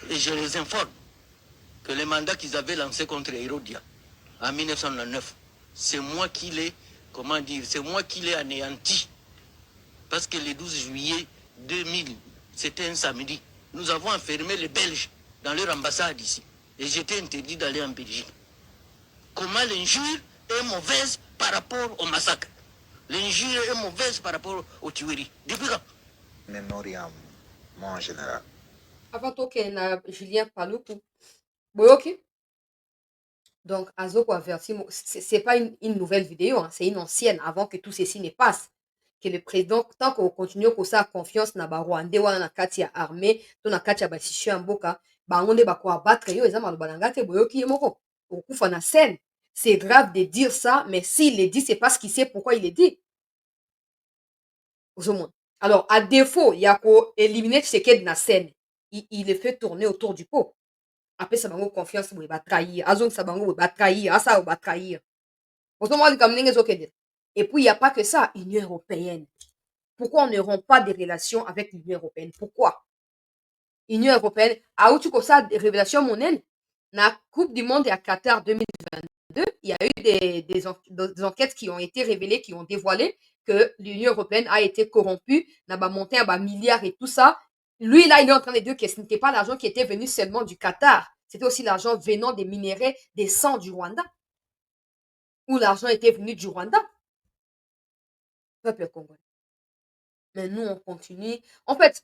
Et je les informe que le mandat qu'ils avaient lancé contre Hérodia en 1999, c'est moi qui l'ai, c'est moi qui l'ai anéanti. Parce que le 12 juillet 2000, c'était un samedi, nous avons enfermé les Belges dans leur ambassade ici. Et j'étais interdit d'aller en Belgique. Comment l'injure est mauvaise par rapport au massacre? L'injure est mauvaise par rapport aux tueries. Depuis quand? Mémoriam, moi en général. Avant tout, na Julien Paluku. Boyoki. Donc, Azoko averti, c'est pas une nouvelle vidéo, hein, c'est une ancienne, avant que tout ceci ne passe. Que le président, tant qu'on continue qu'on sa confiance na ba Rwandais wana na kati ya armée, to na kati ya ba sishu ya mboka, bango nde bako abattre yo eza maloba na ngate boyoki ye moko. Okufa na scène. C'est grave de dire ça, mais s'il le dit, c'est parce qu'il sait pourquoi il le dit. Alors, à défaut, il y a qu'à éliminer Tshisekedi na scène. Il le fait tourner autour du pot. Après, ça va confiance, il va trahir. Azong, ça va trahir. Ça va trahir. Et puis, il n'y a pas que ça, Union européenne. Pourquoi on ne rompt pas des relations avec l'Union européenne? Pourquoi? Union européenne, a où tu comme ça, des révélations monnaie? La Coupe du Monde et à Qatar 2022, il y a eu des enquêtes qui ont été révélées, qui ont dévoilé que l'Union européenne a été corrompue, n'a pas monté à bas milliards et tout ça. Lui, là, il est en train de dire que ce n'était pas l'argent qui était venu seulement du Qatar. C'était aussi l'argent venant des minéraux, des sangs du Rwanda. Où l'argent était venu du Rwanda. peuple congolais. Mais nous, on continue. En fait,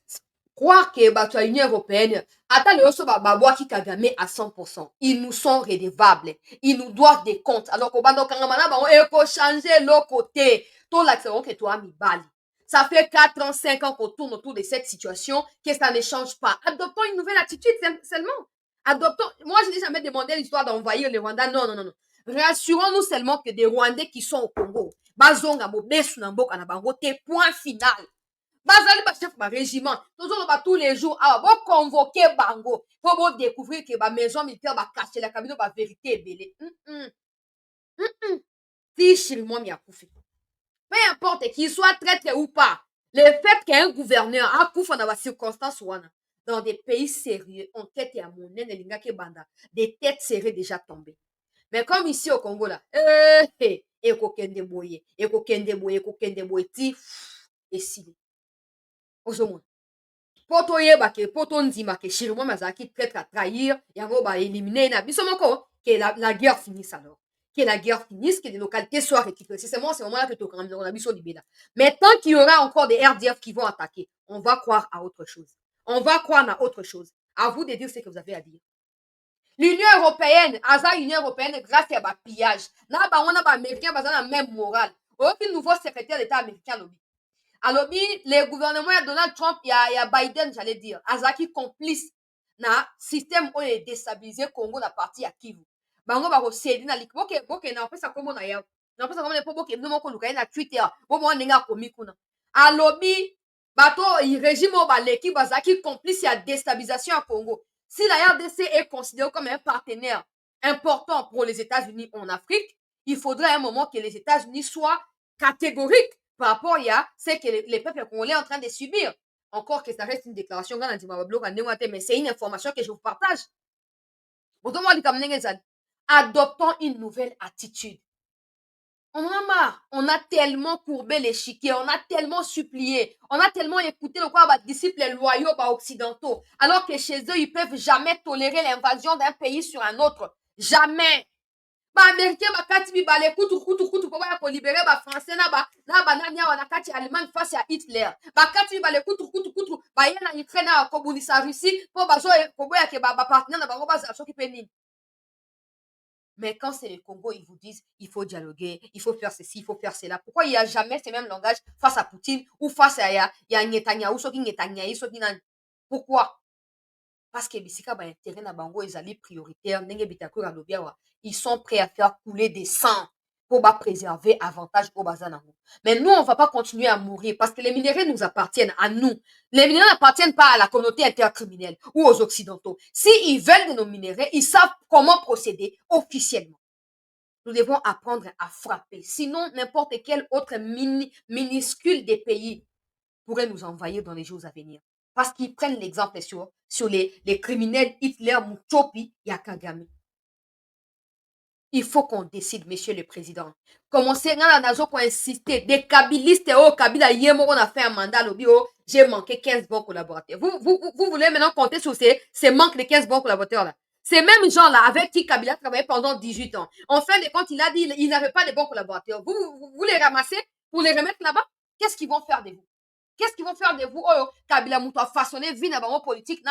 croire que la Union européenne, attends, le Kagame à 100%. Ils nous sont redevables. Ils nous doivent des comptes. Alors qu'on il faut changer le côté. Tout l'accent que toi, mi bali. Ça fait 4 ans, 5 ans qu'on tourne autour de cette situation, que ça ne change pas. Adoptons une nouvelle attitude seulement. Adoptons. Moi, je n'ai jamais demandé l'histoire d'envahir le Rwanda. Non, non, non, non. Rassurons-nous seulement que des Rwandais qui sont au Congo, bazonga mobesu na mboka na bango te, point final. Bazali ba chef ba régiment, tous les jours, bo convoquer bango, pour découvrir que ba maison militaire ba cacher la cabine ba vérité belé. Si chirimo mi akufi. Peu importe qu'il soit traître ou pas, le fait qu'un gouverneur a kufa na ba circonstances wana, dans des pays sérieux, enquête et à monnaie nelinga ke banda, des têtes seraient déjà tombées. Mais comme ici au Congo là, ekokende boye, ti esili. Ozomona. Po toyeba ke po tondima ke shirimo mazaki peut-être à trahir, yango ba éliminer na biso moko, que la guerre finisse alors. Que la guerre finisse, que les localités soient récupérées. C'est ce moment-là que tu as biso libéla. Mais tant qu'il y aura encore des RDF qui vont attaquer, on va croire à autre chose. On va croire à autre chose. À vous de dire ce que vous avez à dire. L'Union européenne, l'Union européenne, grâce à ba pillage, on a ba américain, la même morale. Aucun nouveau secrétaire d'État américain lobby. Alors, le gouvernement de Donald Trump, il y a Biden, j'allais dire, Azaki complice na système où il déstabilisé Congo na partie à Kivu. Bango ba céder na lik. Boke na pesa komo na ya. Na pesa komo na boke no moko luka na Twitter. Bo mo nenga komi kuna. Alobi bato il régime ba l'équipe Azaki complice à déstabilisation à Congo. Si la RDC est considérée comme un partenaire important pour les États-Unis en Afrique, il faudrait à un moment que les États-Unis soient catégoriques par rapport à ce que les peuples congolais sont en train de subir. Encore que ça reste une déclaration, mais c'est une information que je vous partage. Adoptons une nouvelle attitude. On en a marre. On a tellement courbé l'échiquier, on a tellement supplié, on a tellement écouté le quoi, disciples loyaux occidentaux, alors que chez eux, ils peuvent jamais tolérer l'invasion d'un pays sur un autre. Jamais. Américain bakati bibale kutu pour ba libérer ba français na nanya wana kati Allemagne face à Hitler. Bakati bibale kutu ba yena Ukraine na kobunisa Russie pour bazo koboya ke ba partenaire na bango ba soki penini. Mais quand c'est le Congo, ils vous disent il faut dialoguer, il faut faire ceci, il faut faire cela. Pourquoi il n'y a jamais ce même langage face à Poutine ou face à Netanyahu, soki Netanyahu, soki nan? Pourquoi? Parce que bisika ba intérêt na bango ezali prioritaire, ndenge bitakura lobiawa. Ils sont prêts à faire couler des sangs pour préserver avantage au bazanango. Mais nous, on ne va pas continuer à mourir parce que les minéraux nous appartiennent à nous. Les minéraux n'appartiennent pas à la communauté intercriminelle ou aux Occidentaux. S'ils veulent de nos minéraux, ils savent comment procéder officiellement. Nous devons apprendre à frapper. Sinon, n'importe quel autre minuscule des pays pourrait nous envahir dans les jours à venir. Parce qu'ils prennent l'exemple sur les criminels Hitler, Muchopi et Kagame. Il faut qu'on décide, monsieur le président. Commencez à insister. Des kabilistes, Kabila, on a fait un mandat, j'ai manqué 15 bons collaborateurs. Vous voulez maintenant compter sur ces manques de 15 bons collaborateurs-là. Ces mêmes gens-là, avec qui Kabila travaillait pendant 18 ans. En fin de compte, il a dit qu'il n'avait pas de bons collaborateurs. Vous les ramassez pour les remettre là-bas? Qu'est-ce qu'ils vont faire de vous? Qu'est-ce qu'ils vont faire de vous? Oh, Kabila Mouta façonné, vie na bango politique,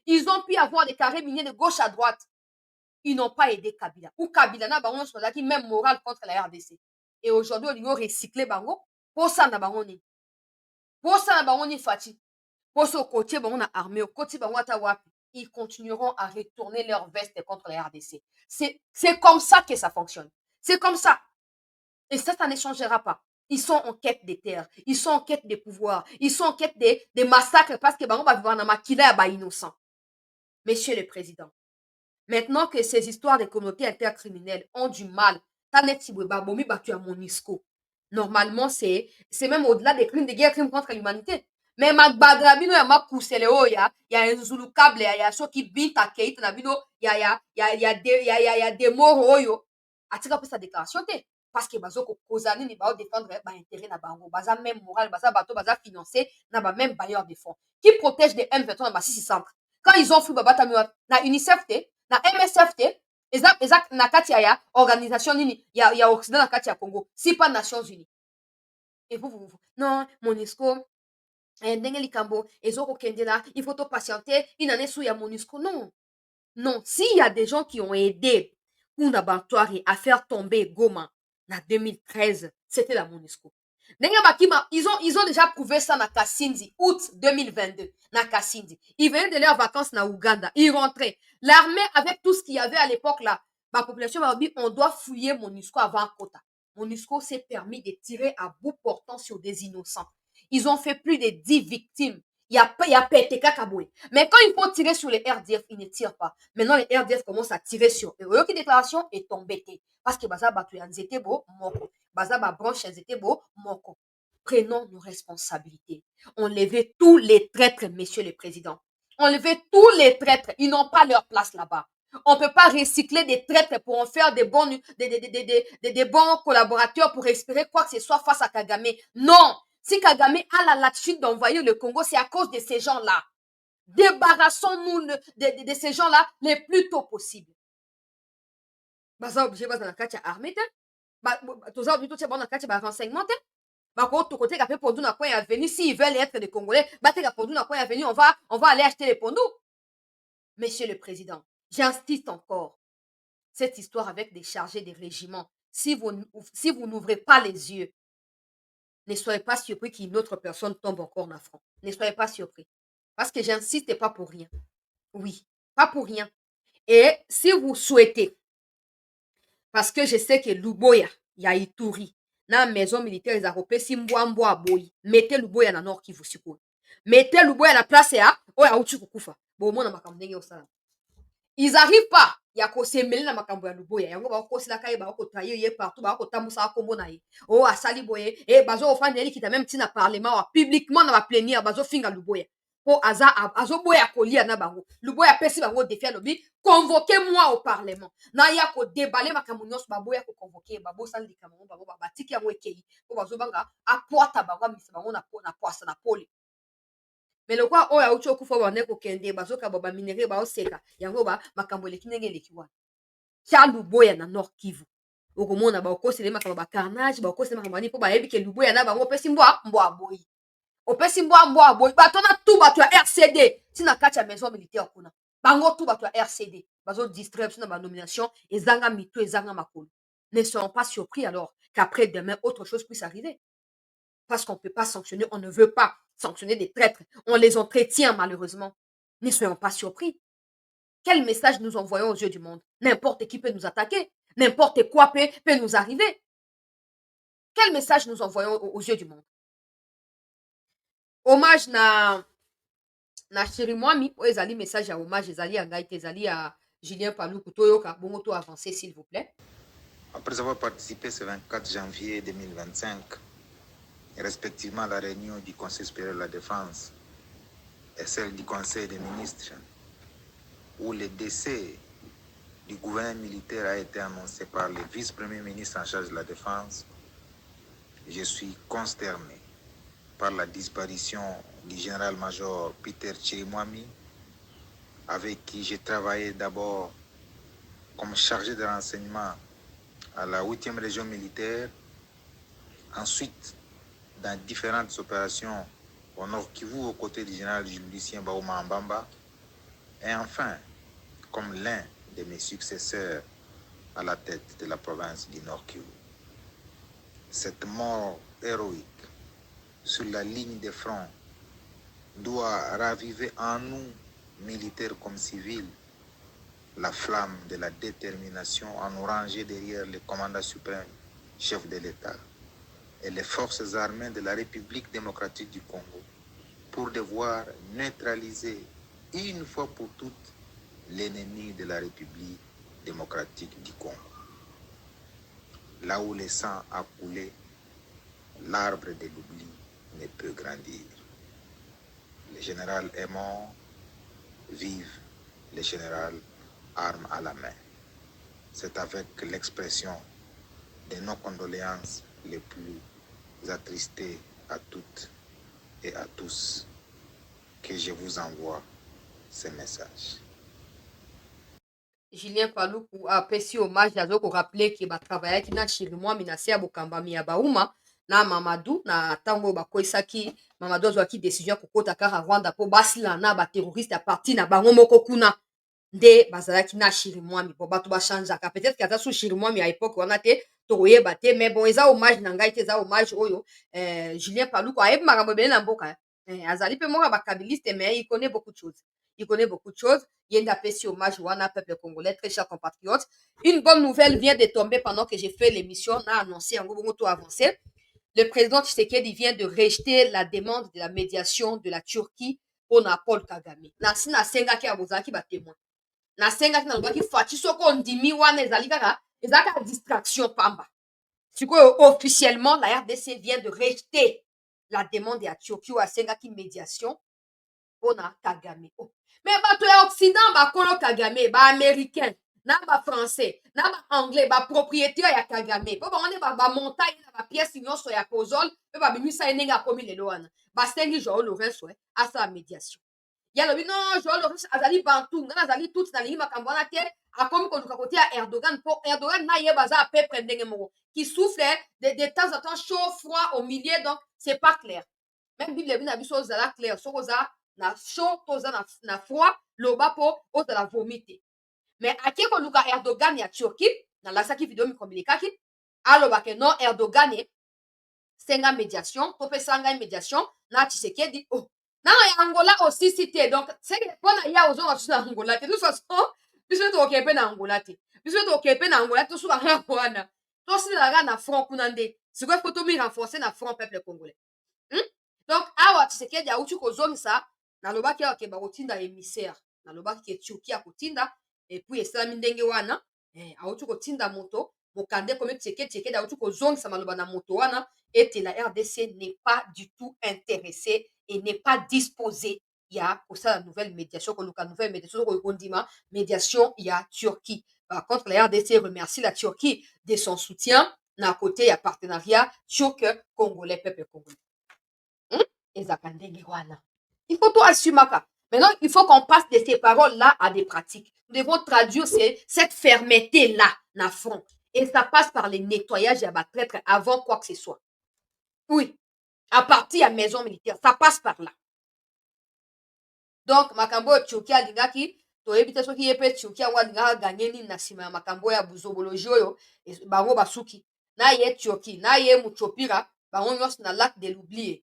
ils ont pu avoir des carrés miniers de gauche à droite. Ils n'ont pas aidé Kabila. Ou Kabila na bango qui même morale contre la RDC. Et aujourd'hui, ils ont recyclé bango pour ça na bango ni. Pour ça na bango ni fati. Pour ce côté bango na armée, au côté bango ta wapi. Ils continueront à retourner leur veste contre la RDC. C'est comme ça que ça fonctionne. C'est comme ça. Et ça ne changera pas. Ils sont en quête des terres. Ils sont en quête des pouvoirs. Ils sont en quête des massacres parce que bango va vivre na makila ba innocent. Monsieur le Président, maintenant que ces histoires de communautés intercriminelles ont du mal, normalement, c'est même au-delà des crimes de guerre, crimes contre l'humanité. Mais il y a un Zulu câble, il y a ceux qui bitent à Kate, il y a des morts. Atika peut sa déclaration. Parce que bazoko kozani ni bao défendre intérêt na bango, baza même moral, baza bateau, baza financé, na ba même bailleur de fonds. Qui protège des M23 dans ma 6 centre? Quand ils ont fui babata na UNICEF na MSFT, exact na kati ya organisation nini ya Occident na kati ya Congo, si pas Nations Unies. Et non, Monisco, ndenge likambo, ezoko kendela, il faut te patienter, une année sous ya Monisco. Non, non, s'il y a des gens qui ont aidé Kounda Bantoari à faire tomber Goma en 2013, c'était la Monisco. Ils ont déjà prouvé ça na Kasindi, août 2022, na Kasindi. Ils venaient de leurs vacances na Ouganda, ils rentraient. L'armée, avec tout ce qu'il y avait à l'époque là, la population m'a dit, on doit fouiller Monusco avant Kota. Monusco s'est permis de tirer à bout portant sur des innocents. Ils ont fait plus de 10 victimes. Il y a pété Kakaboué. Mais quand il faut tirer sur les RDF, ils ne tirent pas. Maintenant, les RDF commencent à tirer sur eux. Qui déclaration est tombée. Parce que Baza Batouyan Zetebo, Moko. Baza Babranche Zetebo, Moko. Prenons nos responsabilités. Enlevez tous les traîtres, messieurs les présidents. Enlevez tous les traîtres. Ils n'ont pas leur place là-bas. On ne peut pas recycler des traîtres pour en faire des bons collaborateurs pour espérer quoi que ce soit face à Kagame. Non! Si Kagame a la latitude d'envahir le Congo, c'est à cause de ces gens-là. Débarrassons-nous de ces gens-là le plus tôt possible. Baza obligé baza na kati ya armée te. Toza obligé totia bango na kati ya renseignement te. Bako côté kapé pondu na coin avenue, s'ils veulent être des Congolais, bateka pondu na coin avenue, on va aller acheter les pondus. Monsieur le Président, j'insiste encore. Cette histoire avec des chargés des régiments, si vous n'ouvrez pas les yeux, ne soyez pas surpris qu'une autre personne tombe encore en affront. Ne soyez pas surpris. Parce que j'insiste pas pour rien. Oui, pas pour rien. Et si vous souhaitez, parce que je sais que Luboya, il y a Ituri, dans la maison militaire, ils ont si mbwa boy. Mettez Luboya dans Nord Kivu Sikoyo. Mettez Luboya dans la place ya, oya uchi kukufa. Bon, moi, na makamdenge osala. Ils n'arrivent pas. Il y a se mêler na makambo ya Luboya. Yango ba ko sila kai ba ko trahir ye partout, ba ko tamusa kombo na ye. Oh, asali boye, et bazo ofandi eli kita même tina parlement publiquement na ba plénière bazo finga Luboya. Po azo boya kolia na bango. Luboya pesi bango défi lobi, convoquez-moi au parlement. Na ya ko déballer makambo nyos ba boya ko convoquer ba bo sali likambo bango ba batiki yango ekei. Po bazo banga apota bango misa bango na poisa na pole. Mais le quoi oya uchi okufa bande kokende bazoka ba minere ba oseka yango ba makambo eleki ndenge eleki wana tia Luboya na Nord Kivu okomona baokosele makambo ba carnage baokosele makambo ani mpo bayebi ke Luboya na bango opesi mbwa aboyi opesi mbwa aboyi bato na tu bato ya RCD ntina kati ya maison militaire kuna bango tu bato ya RCD bazodistraire biso na banomination ezanga mito ezanga makolo. Ne soyons pas surpris alors qu'après demain autre chose puisse arriver. Parce qu'on ne peut pas sanctionner, on ne veut pas sanctionner des traîtres. On les entretient malheureusement. Ne soyons pas surpris. Quel message nous envoyons aux yeux du monde? N'importe qui peut nous attaquer. N'importe quoi peut nous arriver. Quel message nous envoyons aux yeux du monde? Hommage na Chirimwami, ezali message à hommage, ezali à Ngaïte, ezali à Julien Paluku, toyoka, bongo to avancer s'il vous plaît. Après avoir participé ce 24 janvier 2025, respectivement à la réunion du Conseil supérieur de la Défense et celle du Conseil des ministres, où le décès du gouvernement militaire a été annoncé par le vice-premier ministre en charge de la Défense, je suis consterné par la disparition du général-major Peter Chirimwami, avec qui j'ai travaillé d'abord comme chargé de renseignement à la 8e région militaire, ensuite dans différentes opérations au Nord Kivu aux côtés du général Lucien Baouma Mbamba, et enfin comme l'un de mes successeurs à la tête de la province du Nord Kivu. Cette mort héroïque sur la ligne de front doit raviver en nous, militaires comme civils, la flamme de la détermination à nous ranger derrière le commandant suprême, chef de l'État, et les forces armées de la République démocratique du Congo pour devoir neutraliser une fois pour toutes l'ennemi de la République démocratique du Congo. Là où le sang a coulé, l'arbre de l'oubli ne peut grandir. Le général est mort, vive le général, arme à la main. C'est avec l'expression de nos condoléances les plus attristées à toutes et à tous que je vous envoie ce message. Julien Paluku apesi hommage azo ko rappeler que ba travailler ki na Chirimwami na se ya bokambami ya bauma na Mamadou na tango bakoisaki Mamadou azwaki décision kokota kaka Rwanda po basila na baterroriste à partir na bango moko kuna nde bazalaki na Chirimwami po bato bachangeaka peut-être ata so Chirimwami à époque wana te tokoyeba te mais bon eza hommage na ngai te eza hommage oyo Julien Paluku ayebi makambo ebele na mboka azali mpe moko ya bakabiliste mais il connaît beaucoup de choses il connaît beaucoup de choses ye nde apesi hommage wana peuple congolais très cher compatriote. Une bonne nouvelle vient de tomber pendant que j'ai fait l'émission na annoncé yango bongo to avancé. Le président Tshisekedi vient de rejeter la demande de la médiation de la Turquie pour Paul Kagame. Nasi nasengaki abozaki ba témoin. Nasengaki nalobaki fati soko ndimi wana ezali kaka distraction pamba. Sikoyo officiellement la RDC vient de rejeter la demande de la Turquie ou asengaki médiation pour Kagame. Oh. Mais bato ya Occident bakolo Kagame, ba américain, na ba français, na ba anglais, ba propriétaire ya Kagame. Po bango ne ba montagne na ba pièce nyonso ya kozol, pe ba bimisa enenge akomi lelo wana. Ba sengi Joao Lorenzo asa médiation. Ya lobi non Joao Lorenzo azali bantu, ngana azali tout na lingi makambo wana te, akomi koluka kotia Erdogan po Erdogan na yeba za peu près ndenge moko qui souffle de temps en temps chaud froid au milieu donc c'est pas clair. Même Bible na biso zala clair, soko za na chaud toza na froid loba po ozala vomite mais ake koluka Erdogan ya Turquie na lasaki video mikomilikaki aloba ke non Erdogan senga médiation topesa ngai médiation na Tshisekedi oh na ya Angola aussi cité donc c'est pona ya ozonga tu na Angola te de toute façon biso to okepe na Angola te biso to okepe na Angola to suka na wana to sila na front kuna nde sikoy photo mi renforcer na front peuple congolais donc awa Tshisekedi auti kozongisa nalobaki awa ke bakotinda émissaire nalobaki ke Turquie akotinda et puis esalami ndenge wana auti kotinda moto mokande komi Tshisekedi auti kozongisa maloba na moto wana ete la RDC n'est pas du tout intéressée et n'est pas disposée ya kosala nouvelle médiation koluka nouvelle médiation kondima médiation ya Turquie. Par contre la RDC remercie la Turquie de son soutien na côté ya partenariat turc-congolais peuple congolais. Il faut tout assumer. Maintenant, il faut qu'on passe de ces paroles-là à des pratiques. Nous devons traduire cette fermeté-là, na front. Et ça passe par le nettoyage à traître avant quoi que ce soit. Oui. À partir de la maison militaire, ça passe par là. Donc, makambo Turquie alingaki, toyebite soki yepe Turquie alingaka gagné ni na sima makambo ya buzoboloji oyo, bango basuki. Na ye Turquie, na ye Muchopira, bango nyos na lac de l'oubli.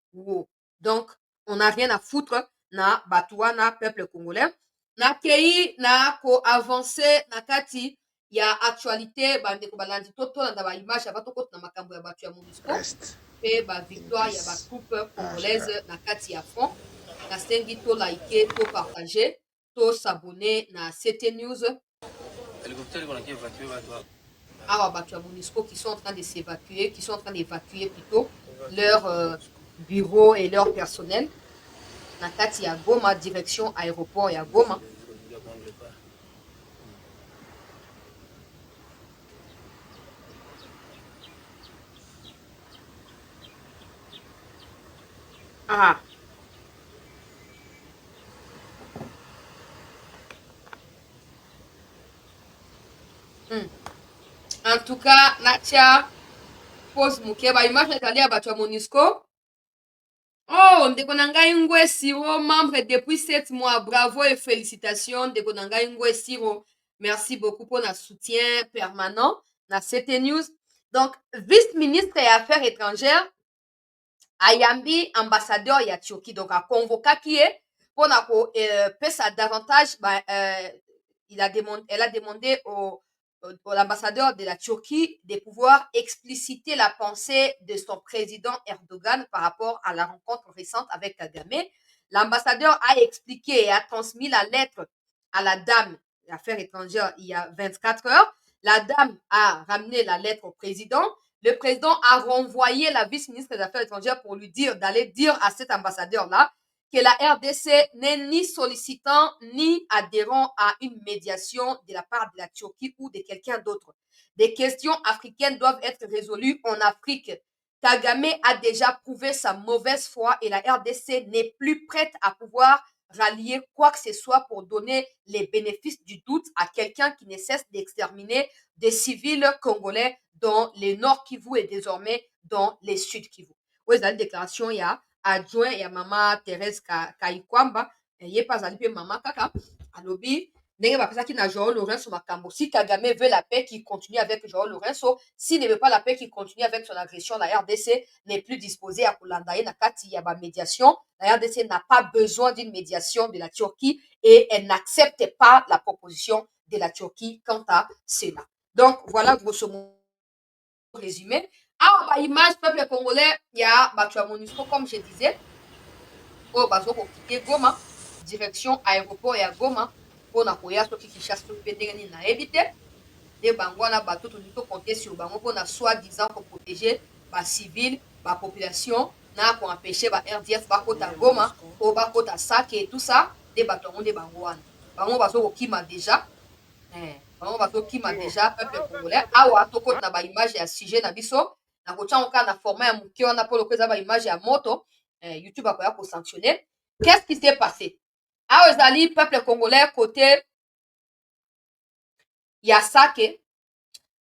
Donc, on n'a rien à foutre na batuana peuple congolais. Na kei na ko avancer na kati ya actualité bande ko balandi toto na ba image ya bato na makambo ya batu ya MONUSCO pe ba victoire ya ba troupe congolaise na kati ya front. Na sengi to liker, to partager, to s'abonner na CT News. Ah, batu ya MONUSCO qui sont en train de s'évacuer, qui sont en train d'évacuer plutôt leur bureau et leur personnel. Na kati ya Goma, direction aéroport ya Goma. Ah. En tout cas, natia pose mukeba image ezali ya bato ya MONUSCO. Oh, ndeko na ngai Ngwe Siro, membre depuis 7 mois. Bravo et félicitations, ndeko na ngai Ngwe Siro. Merci beaucoup pour notre soutien permanent na CT News. Donc, vice-ministre des Affaires étrangères, ayambi ambassadeur ya Turquie. Donc, a convocaki pour na ko pesa davantage, elle a demandé au l'ambassadeur de la Turquie de pouvoir expliciter la pensée de son président Erdogan par rapport à la rencontre récente avec Kagame. L'ambassadeur a expliqué et a transmis la lettre à la dame des Affaires étrangères il y a 24 heures. La dame a ramené la lettre au président. Le président a renvoyé la vice-ministre des Affaires étrangères pour lui dire d'aller dire à cet ambassadeur-là que la RDC n'est ni sollicitant ni adhérent à une médiation de la part de la Turquie ou de quelqu'un d'autre. Des questions africaines doivent être résolues en Afrique. Kagame a déjà prouvé sa mauvaise foi et la RDC n'est plus prête à pouvoir rallier quoi que ce soit pour donner les bénéfices du doute à quelqu'un qui ne cesse d'exterminer des civils congolais dans les Nord Kivu et désormais dans les Sud Kivu. Oui, dans la déclaration, il y a adjoint, il y a maman Thérèse Kaikwamba, il y a pas maman Kaka, alobi, ndenge bapesaki na Joao Lorenzo makambo. Si Kagame veut la paix, qui continue avec Joao Lorenzo. S'il ne veut pas la paix, qui continue avec son agression, la RDC n'est plus disposée à kolanda ye na kati ya ba médiation. La RDC n'a pas besoin d'une médiation de la Turquie et elle n'accepte pas la proposition de la Turquie quant à cela. Donc voilà grosso modo résumé. Ah, bah, image peuple congolais, il y a Batua MONUSCO comme je disais. Oh, bah, zo quitter Goma, direction aéroport ya Goma. Pour na koya soki Kinshasa to pendenge ni na éviter. De bango na bato to nito compter sur bango pour na soi-disant pour protéger ba civils, ba population, na pour empêcher ba RDF ba kota Goma, o ba kota Sake et tout ça, de bato de bango wana. Bango bazo kokima déjà. Bango bazo kima déjà peuple congolais. Awa to kota na ba image ya sujet na biso. Na kotia encore na format ya muke wana pour le ba image ya moto. YouTube akoya pour sanctionner. Qu'est-ce qui s'est passé? Awa ezali peuple congolais côté ya Sake.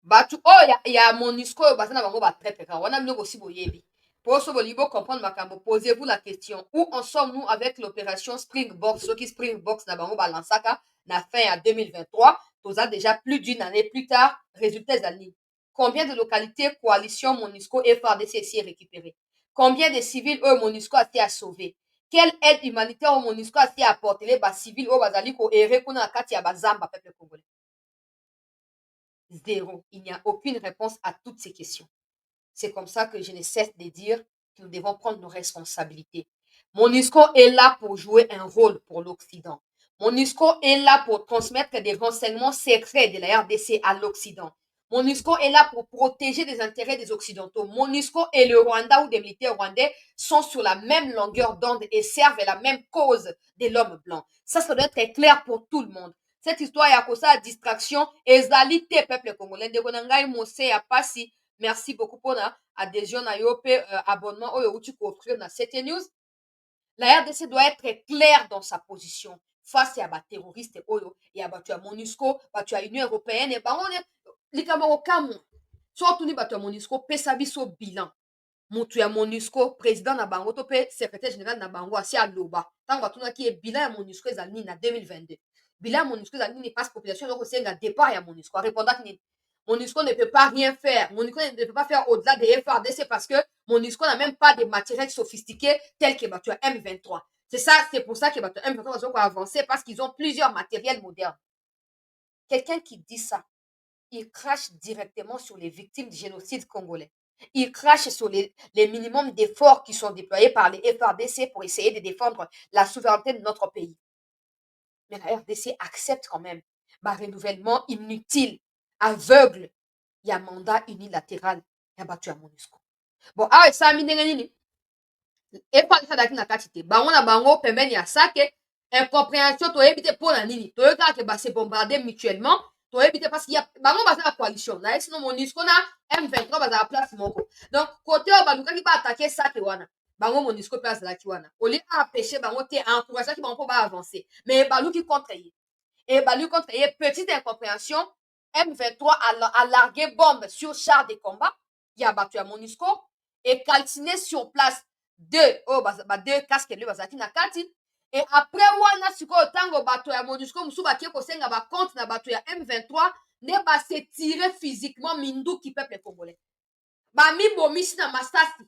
Batu oh ya MONUSCO oyo baza na bango batraite kaka wana bino bosi boyebi po so bolingi comprendre makambo. Posez-vous la question, où en sommes-nous avec l'opération Springboks? Soki Springboks na bango balansaka na fin ya 2023, toza déjà plus d'une année plus tard. Résultat ezali combien de localités coalition MONUSCO et FARDC est récupéré? Combien de civils oyo MONUSCO a à sauver? Quelle aide humanitaire oyo MONUSCO a apporté les ba civils oyo bazali ko ere kuna na kati ya bazamba peuple congolais? Zéro. Il n'y a aucune réponse à toutes ces questions. C'est comme ça que je ne cesse de dire que nous devons prendre nos responsabilités. MONUSCO est là pour jouer un rôle pour l'Occident. MONUSCO est là pour transmettre des renseignements secrets de la RDC à l'Occident. MONUSCO est là pour protéger les intérêts des Occidentaux. MONUSCO et le Rwanda ou des militaires rwandais sont sur la même longueur d'onde et servent la même cause de l'homme blanc. Ça doit être clair pour tout le monde. Cette histoire ya kosa distraction ezali te peuple congolais ndeko na ngai mose ya pasi. Merci beaucoup pour la adhésion na yo pe abonnement oyo uti ko offrir na CT News. La RDC doit être claire dans sa position face à ba terroristes oyo ya batu ya MONUSCO, batu ya Union européenne et bango likambo okamu. Surtout ni batu ya MONUSCO pesa biso bilan. Mutu ya MONUSCO président na bango to pe secrétaire général na bango asi aloba. Tango batunaki bilan ya MONUSCO ezali na 2022. Bilan MONUSCO ezali nini passe population donc c'est un départ ya MONUSCO. Répondant que MONUSCO ne peut pas rien faire. MONUSCO ne peut pas faire au-delà des FARDC parce que MONUSCO n'a même pas de matériel sophistiqué tel que Batu M23. C'est ça, c'est pour ça que Batu M23 va avancer parce qu'ils ont plusieurs matériels modernes. Quelqu'un qui dit ça, il crache directement sur les victimes du génocide congolais. Il crache sur les minimums d'efforts qui sont déployés par les FARDC pour essayer de défendre la souveraineté de notre pays. Mais la RDC accepte quand même un renouvellement inutile, aveugle. Il y a un mandat unilatéral. Il y a battu à MONUSCO. Bon, ah, ça a mis nini. Et pas ça d'aki na katite. Bango na bango, pembeni ya sake, incompréhension, to éviter pour la nini. To éviter que se bombarder mutuellement. To éviter parce qu'il y a, bango basa la coalition. Na sinon MONUSCO na M23 basa la place moko. Donc, côté o baluka qui va attaquer sake wana. Bango MONUSCO place la kiwana. Au lieu d'empêcher bango te encourager qui bango va avancer. Mais balu qui contre y. Et balu contre y, petite incompréhension, M23 a largué bombe sur char de combat. Il a battu à MONUSCO et calciné sur place deux casques lui bazaki na kati. Et après wana siko tango bato ya MONUSCO musu bakie kosenga ba compte na bato ya M23 ne ba se tirer physiquement minduki peuple congolais. Ba mi bomisi na masasi.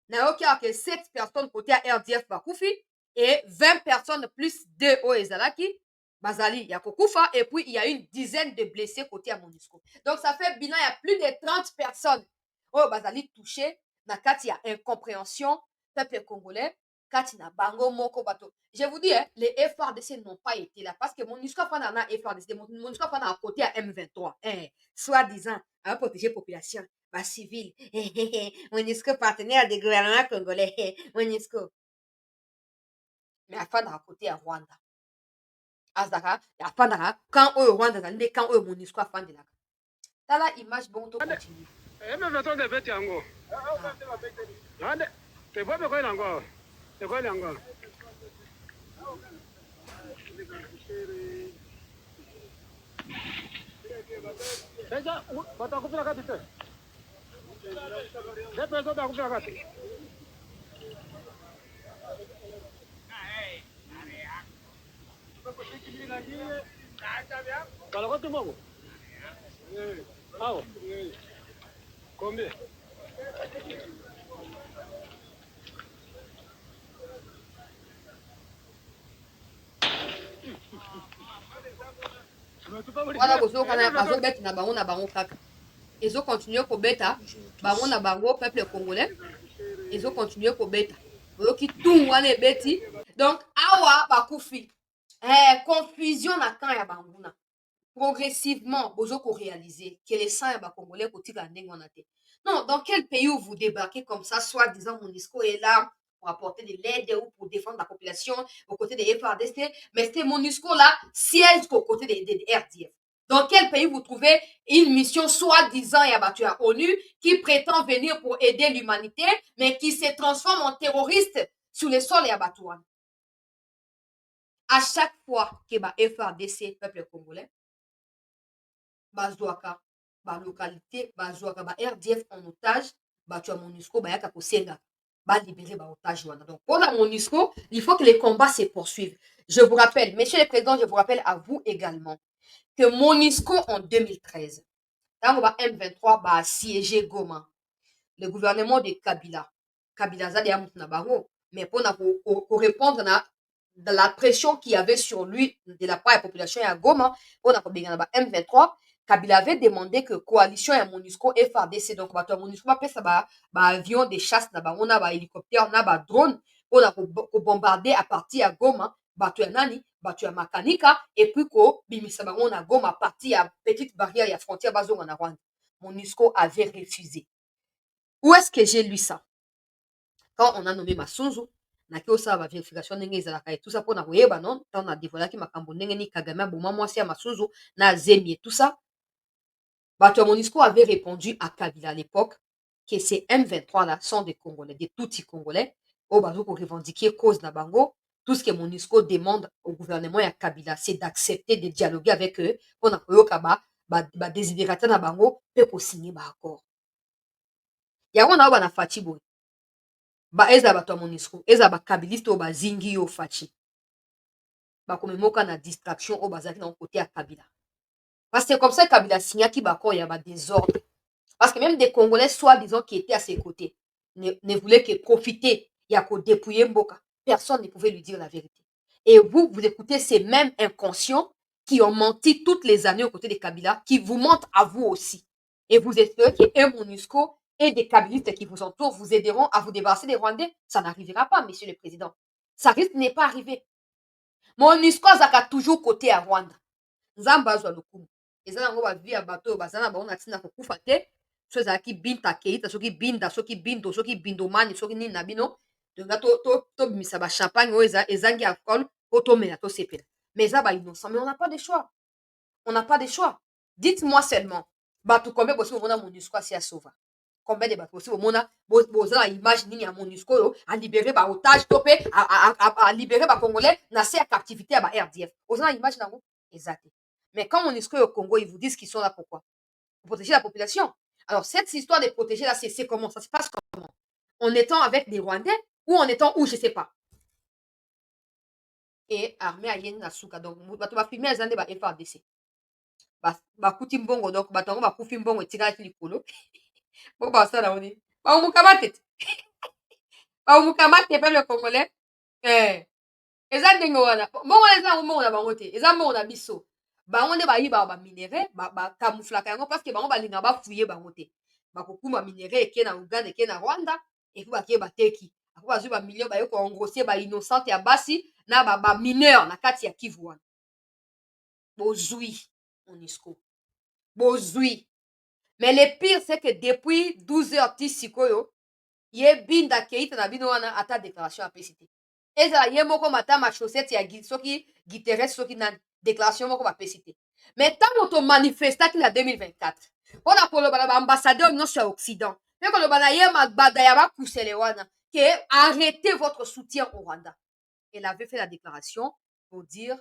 Na yoki que 7 personnes côté à RDF bakufi et 20 personnes plus 2 au ezalaki bazali ya kokufa et puis il y a une dizaine de blessés côté à MONUSCO. Donc ça fait bilan il y a plus de 30 personnes au bazali touchées na kati ya incompréhension peuple congolais kati na bango moko bato. Je vous dis les FARDC n'ont pas été là parce que MONUSCO a pas na FARDC MONUSCO a pas à côté à M23 soi-disant à protéger population ba civil MONUSCO partenaire des gouvernements congolais MONUSCO mais à faire à côté à Rwanda azaka afandaka quand oyo Rwanda zali quand oyo MONUSCO afandelaka tala image bon to continue M23 de beti yango ande te bobe ko yango te ko yango Combien? Wana bozokana bazobeta na bango kaka. Ezokontinue kobeta bango na bango peuple congolais. Ezokontinue kobeta. Oyoki tungu wana ebeti. Donc awa bakufi. Confusion na camp ya banguna. Progressivement, vous avez réalisé que les sangs congolais non, dans quel pays où vous débarquez comme ça, soit disant MONUSCO est là pour apporter de l'aide ou pour défendre la population aux côtés des FARDC, mais c'est MONUSCO là siège aux côtés des RDF. Dans quel pays vous trouvez une mission soi-disant et abattue à ONU qui prétend venir pour aider l'humanité, mais qui se transforme en terroriste sur les sols et abattus? À chaque fois que FARDC, peuple congolais, bazwaka localité bazwaka RDF en otage bato ya MONUSCO bayaka kosenga libérer otage wana. Donc pour la MONUSCO, il faut que les combats se poursuivent. Je vous rappelle, Monsieur le Président, je vous rappelle à vous également que MONUSCO en 2013, quand M23 a assiégé Goma, le gouvernement de Kabila zali ya mutu na bango, mais pour répondre de la pression qu'il y avait sur lui de la part de la population à Goma, pour M23, Kabila avait demandé que coalition et MONUSCO FARDC, donc MONUSCO appelle ça avion de chasse, on a hélicoptère, on a drone, on a bombardé à partir à Goma, bato ya nani, bato ya Makanika, et puis ko bimisa bango na Goma à partir à petite barrière ya frontière bazonga na Rwanda. MONUSCO avait refusé. Où est-ce que j'ai lu ça? Quand on a nommé Masunzu, naki osala ba vérification ndenge ezalaka et tout ça pour na koyeba non, tant na dévoilaki makambo ndenge ni Kagame aboma mwasi ya Masunzu na Zemi et tout ça. Bato MONUSCO avait répondu à Kabila à l'époque que ces M23 là sont des Congolais, des tutsi Congolais, au bazo pour revendiquer cause na bango. Tout ce que MONUSCO demande au gouvernement et à Kabila, c'est d'accepter de dialoguer avec eux pour na koyoka ba désidérata na bango pe ko signer ba accord. Yango na ba faci boy. Eza bato MONUSCO, eza ba kabiliste o bazingi yo faci. Ba komemoka na distraction o bazaki na côté à Kabila. Parce que c'est comme ça que Kabila signa qui il y a des désordre. Parce que même des Congolais, soi-disant, qui étaient à ses côtés, ne voulaient que profiter. Il y a qu'au dépouiller Mboka. Personne ne pouvait lui dire la vérité. Et vous écoutez ces mêmes inconscients qui ont menti toutes les années aux côtés des Kabila, qui vous mentent à vous aussi. Et vous espérez qu'il y ait un MONUSCO et des Kabilistes qui vous entourent vous aideront à vous débarrasser des Rwandais. Ça n'arrivera pas, Monsieur le Président. Ça risque de ne pas arriver. MONUSCO a toujours côté à Rwanda. Nzamba azwa lokumu. Eza nango bavi ya bato bazana bango na ntina kokufa te so ezalaki binta keita soki binda soki bindo soki bindomani soki nini na bino tonga tobimisa bachampagne oyo ezangi alcool po tomela tosepela. Mais eza bainnocent, mais on n'a pas de choix. On n'a pas de choix. Dites-moi seulement bato combien bosi bomona MONUSCO asi asauva. Combien de bato bosi bomona boza na image nini ya MONUSCO oyo alibere baotage to mpe alibere bacongolais na se ya captivité ya ba RDF. Oza na image nango eza te. Mais quand MONUSCO est au Congo, ils vous disent qu'ils sont là pourquoi? Pour protéger la population. Alors, cette histoire de protéger là, c'est comment? Ça se passe comment? En étant avec des Rwandais ou en étant où? Je ne sais pas. Et armée à Yen Nasuka. Donc, tu vas filmer les années de FARDC. Bakuti mbongo, donc, batango bakufi mbongo et tirage likolo. Bon, bah, ça là, on est. Bah, on moukamate. Bah, on moukamate, pas le Congolais. Eza ndenge wana. Mbongo eza mbongo na bangote. Eza mbongo na biso. Bango nde bayiba baminere bakamuflaka yango parce que bango balinga bafuye bango te bakokuma minere eke na Uganda eke na Rwanda epuis bakie bateki ako bazwi bamilio baye koengrossie bainnocente ya basi na bamineur na kati ya Kivu wana bozwi MONUSCO bozwi. Mais le pire c'est que depuis 12h ti sikoyo ye binda keita na bino wana ata déclaration apesi te ezala ye moko matama chaussette ya soki guitariste soki nani déclaration moko bapesi te. Mais ntango tomanifestaki na 2024 mpona koloba na baambassadeur nyonso ya occident mpe koloba na ye magbada ya bakusele wana ke arrêtez votre soutien au Rwanda. Elle avait fait la déclaration pour dire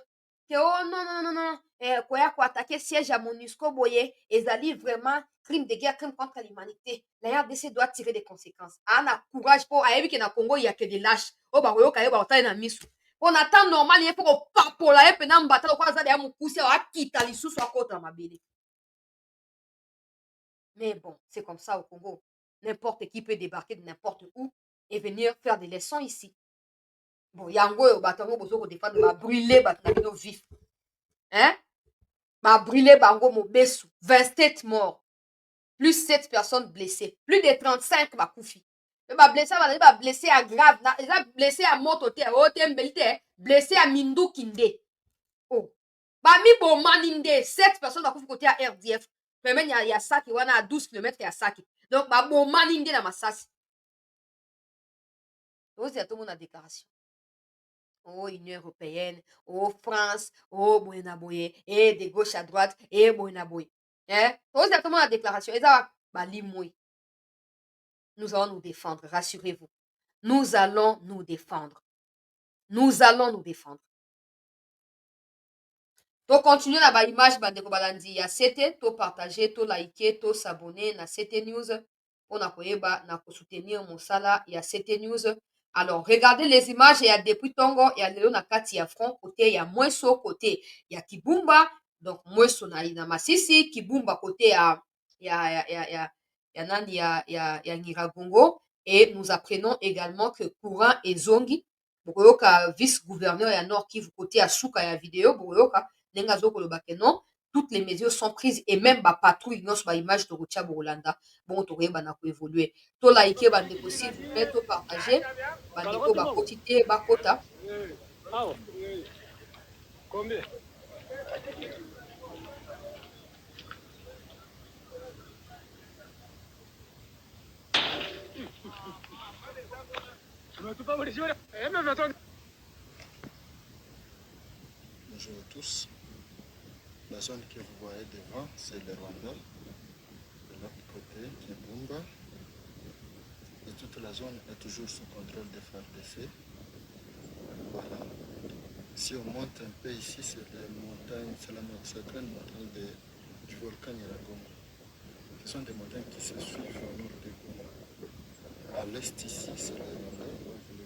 que oh non non non non koya koattaquer siège à MONUSCO boye ezali vraiment crime de guerre, crime contre l'humanité. La RDC doit tirer des conséquences. Ana courage pour ayebi ke na Congo il y a que des lâches. Oh ba koyoka ye ba otali na misu. On attend normal ye pour kopapola ye pena mbata lokwa azali ya mokuse akita lisusu akota mabele. Mais bon, c'est comme ça au Congo. N'importe qui peut débarquer de n'importe où et venir faire des leçons ici. Bon, yango yo batango bozo ko défendre ba brûler batna vif. Hein? Ba brûler bango mobesu, 27 morts. Plus 7 personnes blessées. Plus de 35 ba koufi. Ba blessé ba blessé à grave, na blessé à moto te, o te mbelite, blessé à mindu kinde. Oh. Ba mi bo maninde, 7 personnes ba koufi côté à RDF. Même il y a Saki wana à 12 km il y a Saki. Donc ba bo maninde na masasi. Ose ya tout monde a déclaration. Oh, Union européenne, oh, France, oh, Boyenaboye, et de gauche à droite, et Boyenaboye. Hein? Oh, c'est comment la déclaration? Nous allons nous défendre, rassurez-vous. Nous allons nous défendre. Nous allons nous défendre. Donc, continuez la ba image, bandeko balandi. Ya CT, to partager, to liker, to s'abonner na CT News. On a koyeba na ko soutenir mosala ya CT News. Alors, regardez les images, il y a depuis Tongo, il y a Léo Nakati, il y a Front côté, il y a Mweso côté, il y a Kibumba, donc Mweso na Masisi, Kibumba côté, il y a Nani, il y a Niragongo, et nous apprenons également que Courant et Zongi, Bokoyoka, vice-gouverneur, il y a Nord Kivu côté, à Souka, il y a vidéo, Bokoyoka, Nengazo Kolobake, non, toutes les mesures sont prises, et même ba patrouille, non, sur ba image de Rotia Borolanda, bon, tu na ko évoluer. To liker, bandeko, s'il vous plaît, to partager. Bandeko bakoti te bakota. Combien? Bonjour à tous. La zone que vous voyez devant, c'est le Rwanda. De l'autre côté, Kibumba. Et toute la zone est toujours sous contrôle des FARDC. Voilà. Si on monte un peu ici, c'est la grande montagne du volcan Nyiragongo. Ce sont des montagnes qui se suivent au nord du Congo. À l'est ici, c'est le Rwanda, comme vous le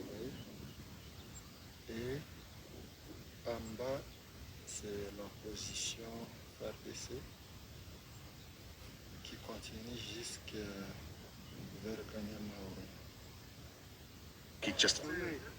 voyez. Et en bas, c'est la position FARDC qui continue jusqu'à vers Kanyamaoro.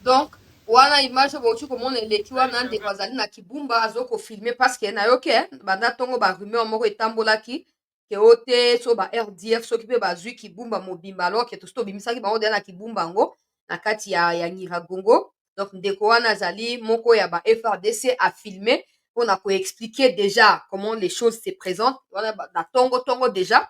Donc, wana image bauti komona eleki wana ndeko azali na Kibumba azokofilme parceke nayoki banda ntongo barumeur moko etambolaki ke o te so ba RDF soki mpe bazwi Kibumba mobimba alors ke tosi tobimisaki bango deya na Kibumba yango na kati ya Nyiragongo. Donc ndeko wana azali moko ya ba FRDC afilme mpona koexplike déjà comment les choses se présentent wana na tongo déjà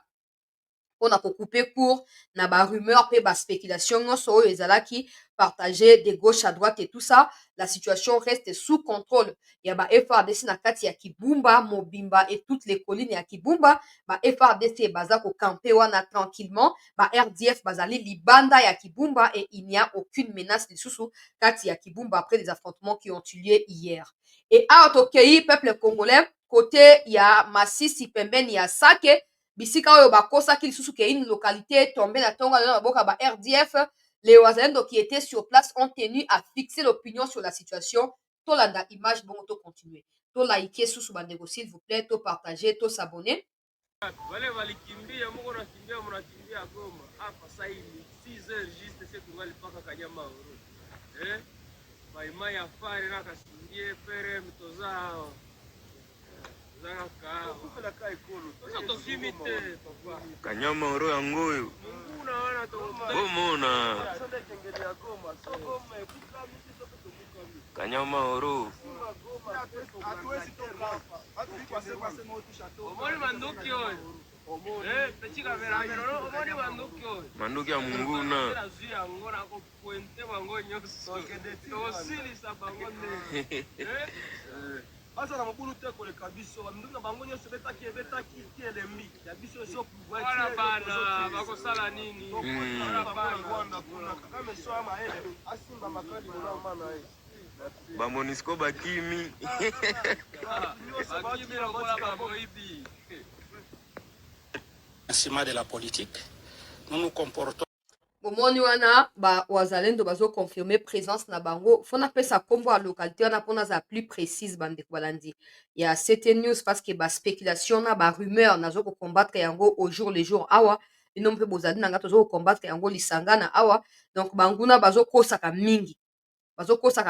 mpona kokoupe court na barumeur mpe baspéculation nyonso oyo ezalaki partagé de gauche à droite et tout ça, la situation reste sous contrôle. Il y a ba FRDC na kati ya Kibumba, Mobimba et toutes les collines ya Kibumba, ba FRDC baza ko camper wana tranquillement, ba RDF bazali libanda ya Kibumba et il n'y a aucune menace lisusu kati ya Kibumba après les affrontements qui ont eu lieu hier. Et à Otokei, peuple congolais, côté ya Masisi pembeni ya Sake, bisika oyo bakosaki lisusu ke une localité tombée na tonga na boka ba RDF. Les Wazalendo qui étaient sur place ont tenu à fixer l'opinion sur la situation. Tolanda image, bon, to continuer. To liker sous bandego, s'il vous plaît, to partager, to s'abonner. Wale walikimbia mko nakimbia mnakimbia Goma hapa sasa hivi 6h juste c'est pour aller paka Kanyamaoro. Maimai afari na kasimbie pere mtozao. Zaka kufela kai kolo. Sasa tofimite papa. Kanyamaoro yangoyo. Mbona wana to bomona. Sasa kengele ya Goma. So Goma ekuka misi to kutoka. Kanyamaoro. Hatuwezi toka hapa. Hatuwezi kwa sema utusha toka. Omoni manduki oyo. Pechika vera vera omoni manduki oyo. Manduki ya munguna. Azia ngona ko puente bango nyoso. Tosili sabango ne. Asa na mabulu te kole kabiso bandunga bango nyoso betaki elembi. Ya biso so pouvoir. Wala bana bakosala nini? Wala bana Rwanda kuna kama so ama ele asimba makali mwana mana Ba Monisco Bakimi. De la politique, nous nous comportons. bomoni wana wazalendo bazoconfirme présence na bango fo napesa nkombo ya localité wana mpona aza plus précise bandeko balandi ya CT News parce que baspéculation na barumeur nazo kocombattre yango au jour le jour awa bino mpe bozali na nga tozo kocombattre yango lisanga na awa donc banguna bazokosaka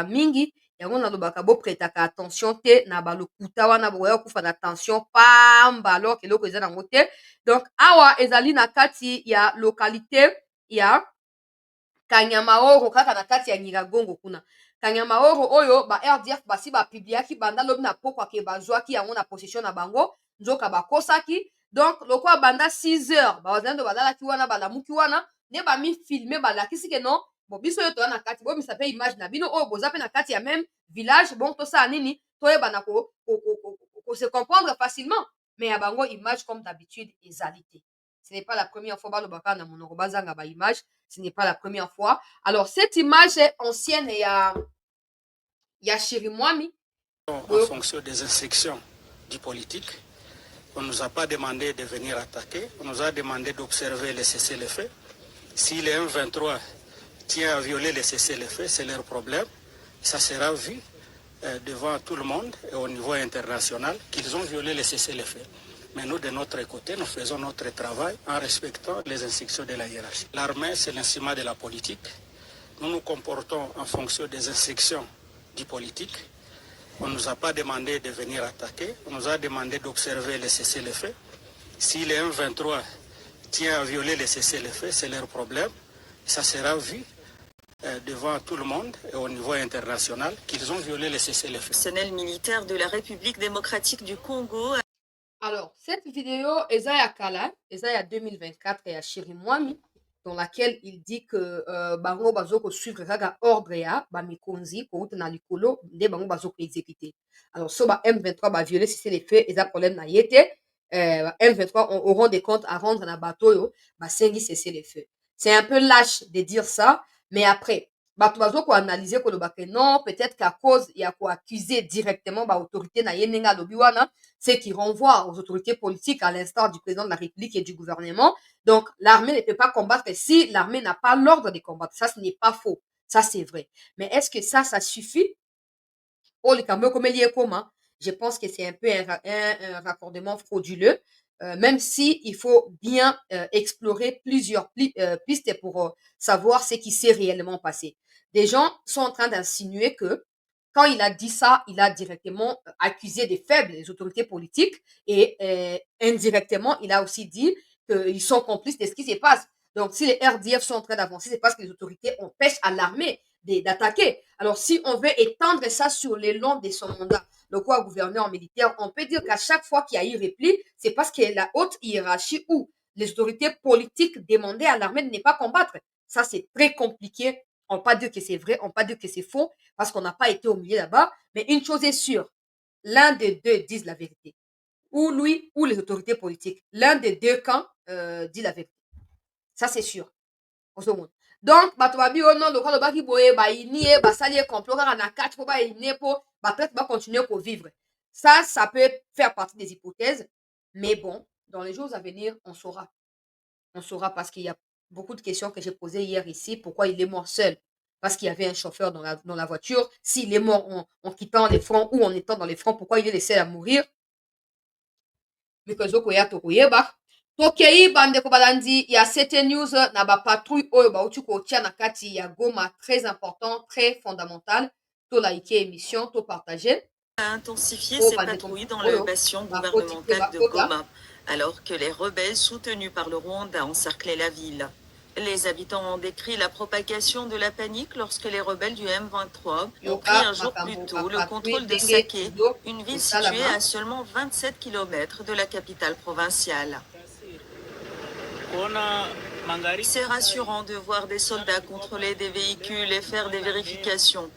mingi yango nalobaka bopretaka attention te na balokuta wana boya kufa na tension pamba alors keloko eza nango te donc awa ezali na kati ya localité ya Kanyamaoro kaka na kati ya Nyiragongo kuna Kanyamaoro oyo ba RDF basi bapubliaki banda lobi na pokwa ke bazwaki yango na possession na bango nzoka bakosaki donc lokwa banda 6 heures bazalendo balalaki wana balamuki wana nde bamifilme balakisi ke non bon biso oyo toza na kati bomisa mpe image na bino oyo boza mpe na kati ya même village bon tosala nini toyebana se comprendre facilement mais ya bango image comme d'habitude ezali te. Ce n'est pas la première fois balobaka na monoko bazanga ba image, ce n'est pas la première fois. Alors cette image est ancienne et ya Chirimwami En fonction des instructions du politique, on ne nous a pas demandé de venir attaquer, on nous a demandé d'observer le cessez-le-feu. Si les M23 tient à violer le cessez-le-feu, c'est leur problème. Ça sera vu devant tout le monde et au niveau international qu'ils ont violé le cessez-le-feu. Mais nous, de notre côté, nous faisons notre travail en respectant les instructions de la hiérarchie. L'armée, c'est l'instrument de la politique. Nous nous comportons en fonction des instructions du politique. On ne nous a pas demandé de venir attaquer, on nous a demandé d'observer le cessez-le-feu. Si les M23 tient à violer le cessez-le-feu, c'est leur problème. Ça sera vu devant tout le monde et au niveau international qu'ils ont violé le cessez-le-feu. Personnel militaire de la République démocratique du Congo. Alors, cette vidéo, eza ya kala, eza ya 2024 ya Chirimwami, dans laquelle il dit que bango bazoko suivre kaka ordre ya bamikonzi ko uta na likolo nde bango bazoko exécuter. Alors, so ba M23 ba violer si c'est les faits, eza problème na yete. M23 auront des comptes à rendre na bato yo, ba sengi cesser les faits. C'est un peu lâche de dire ça, mais après bato bazoko analyser ko lobake non, peut-être qu'à cause ya ko accuser directement ba autorité na yenenga lobi wana, c'est qui renvoie aux autorités politiques à l'instar du président de la République et du gouvernement. Donc, l'armée ne peut pas combattre si l'armée n'a pas l'ordre de combattre. Ça, ce n'est pas faux. Ça, c'est vrai. Mais est-ce que ça suffit? Oh, les Camerounais, comme il y est comment? Je pense que c'est un peu un raccordement frauduleux. Même si il faut bien explorer plusieurs pistes pour savoir ce qui s'est réellement passé. Des gens sont en train d'insinuer que quand il a dit ça, il a directement accusé des faibles les autorités politiques et indirectement, il a aussi dit qu'ils sont complices de ce qui se passe. Donc, si les RDF sont en train d'avancer, c'est parce que les autorités empêchent à l'armée d'attaquer. Alors, si on veut étendre ça sur le long de son mandat, le quoi gouverneur militaire, on peut dire qu'à chaque fois qu'il y a eu repli, c'est parce que la haute hiérarchie ou les autorités politiques demandaient à l'armée de ne pas combattre. Ça, c'est très compliqué. On ne peut pas dire que c'est vrai, on ne peut pas dire que c'est faux, parce qu'on n'a pas été au milieu là-bas. Mais une chose est sûre, l'un des deux disent la vérité. Ou lui, ou les autorités politiques. L'un des deux camps dit la vérité. Ça, c'est sûr. Donc, bato babi ono loka lobaki boye ba inie ba sali complot kaka na kati po ba inie po ba peut-être ba continuer ko vivre. Ça peut faire partie des hypothèses, mais bon, dans les jours à venir, on saura. On saura parce qu'il y a beaucoup de questions que j'ai posées hier ici. Pourquoi il est mort seul? Parce qu'il y avait un chauffeur dans la voiture. S'il est mort en quittant les fronts ou en étant dans les fronts, pourquoi il est laissé à mourir? Mais que zokoya tokoyeba. Tokei bandeko balandi ya CT News na ba patrouille oyo bauti kotia na kati ya Goma, très important, très fondamental. To like émission, to partager. A intensifié ses patrouilles dans le bastion gouvernemental de Goma, alors que les rebelles soutenus par le Rwanda encerclaient la ville. Les habitants ont décrit la propagation de la panique lorsque les rebelles du M23 ont pris un jour plus tôt le contrôle de Saké, une ville située à seulement 27 km de la capitale provinciale. C'est rassurant de voir des soldats contrôler des véhicules et faire des vérifications.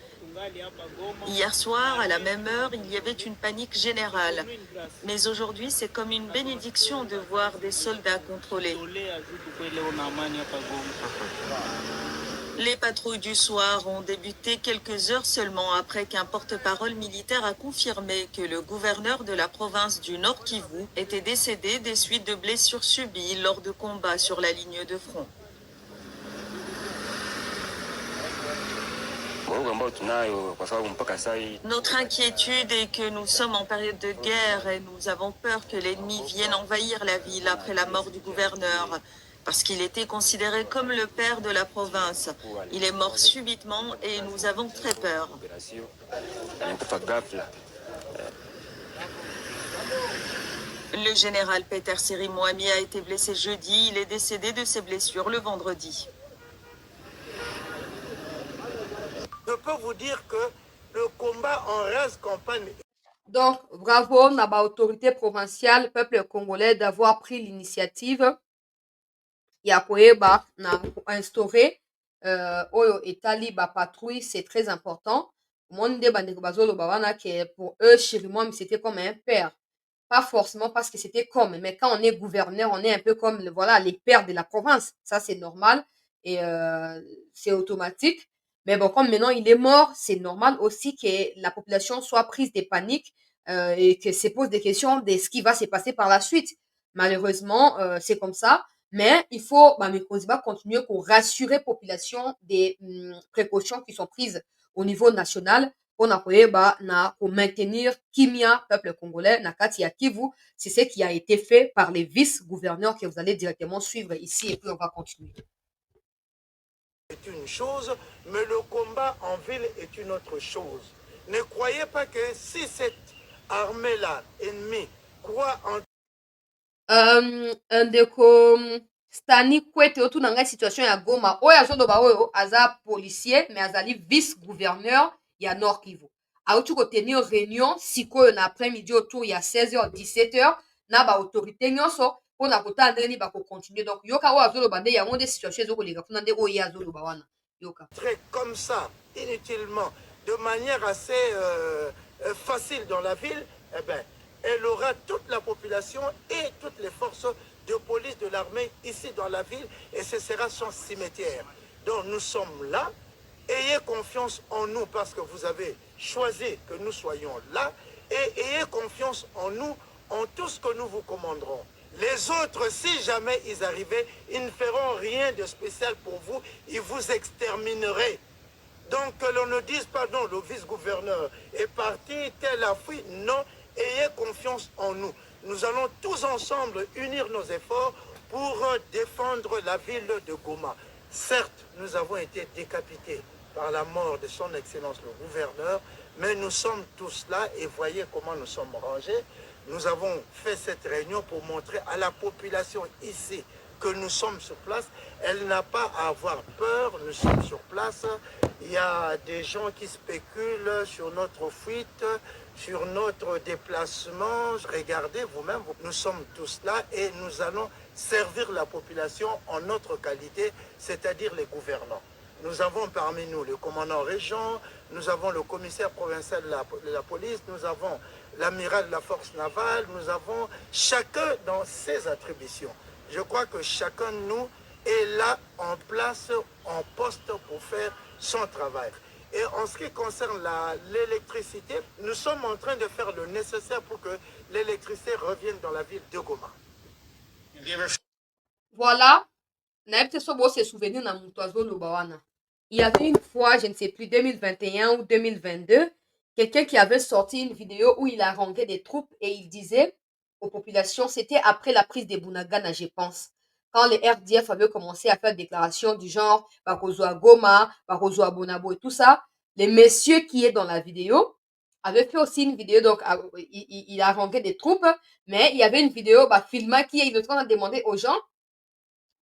Hier soir, à la même heure, il y avait une panique générale. Mais aujourd'hui, c'est comme une bénédiction de voir des soldats contrôlés. Les patrouilles du soir ont débuté quelques heures seulement après qu'un porte-parole militaire a confirmé que le gouverneur de la province du Nord Kivu était décédé des suites de blessures subies lors de combats sur la ligne de front. Notre inquiétude est que nous sommes en période de guerre et nous avons peur que l'ennemi vienne envahir la ville après la mort du gouverneur, parce qu'il était considéré comme le père de la province. Il est mort subitement et nous avons très peur. Le général Peter Serimwami a été blessé jeudi. Il est décédé de ses blessures le vendredi. Je peux vous dire que le combat en reste campagne. Donc, bravo na ba autorité provinciale, peuple congolais d'avoir pris l'initiative ya koyeba na instaurer oyo etali ba patrouille, c'est très important. Omoni nde bandeko bazoloba wana que pour eux Chirimwami c'était comme un père. Pas forcément parce que c'était comme, mais quand on est gouverneur, on est un peu comme voilà les pères de la province. Ça c'est normal et c'est automatique. Mais bon, comme maintenant il est mort, c'est normal aussi que la population soit prise de panique et que se pose des questions de ce qui va se passer par la suite. Malheureusement, c'est comme ça. Mais il faut continuer pour rassurer la population des précautions qui sont prises au niveau national pour maintenir kimia peuple congolais na kati ya Kivu. C'est ce qui a été fait par les vice-gouverneurs que vous allez directement suivre ici et puis on va continuer. C'est une chose, mais le combat en ville est une autre chose. Ne croyez pas que si cette armée-là, ennemie, croit en ndeko Stani Kwete otuna ngai situation ya Goma oyo azoloba oyo aza policier mais azali vice-gouverneur ya Nord Kivu. Auti kotenir réunion sikoyo na après-midi autour ya 16h 17h na ba autorité nyonso mpona kotala ndenge nini bakocontinue. Donc yoka oyo azoloba nde yango nde situation ezokoleka kuna nde oyo ye azoloba wana yoka. Comme ça, inutilement, de manière assez facile dans la ville, eh ben, elle aura toute la population et toutes les forces de police de l'armée ici dans la ville et ce sera son cimetière. Donc nous sommes là. Ayez confiance en nous parce que vous avez choisi que nous soyons là et ayez confiance en nous, en tout ce que nous vous commanderons. Les autres, si jamais ils arrivaient, ils ne feront rien de spécial pour vous, ils vous extermineraient. Donc que l'on ne dise pas non, le vice-gouverneur est parti, tel a fui. Non, ayez confiance en nous. Nous allons tous ensemble unir nos efforts pour défendre la ville de Goma. Certes, nous avons été décapités par la mort de son Excellence le gouverneur, mais nous sommes tous là et voyez comment nous sommes rangés. Nous avons fait cette réunion pour montrer à la population ici que nous sommes sur place. Elle n'a pas à avoir peur, nous sommes sur place. Il y a des gens qui spéculent sur notre fuite, sur notre déplacement. Regardez vous-même, nous sommes tous là et nous allons servir la population en notre qualité, c'est-à-dire les gouvernants. Nous avons parmi nous le commandant région, nous avons le commissaire provincial de la police, nous avons l'amiral de la force navale, nous avons chacun dans ses attributions. Je crois que chacun de nous est là en place, en poste pour faire son travail. Et en ce qui concerne l'électricité, nous sommes en train de faire le nécessaire pour que l'électricité revienne dans la ville de Goma. Voilà. Se souvenir na Moutouazo Lobawana. Il y avait une fois, je ne sais plus, 2021 ou 2022, quelqu'un qui avait sorti une vidéo où il haranguait des troupes et il disait aux populations, c'était après la prise de Bunagana, je pense, quand les RDF avaient commencé à faire des déclarations du genre Bakozwa Goma, Bakozwa Bonabo et tout ça, les messieurs qui est dans la vidéo avaient fait aussi une vidéo, donc il haranguait des troupes, mais il y avait une vidéo filmée qui est en train de demander aux gens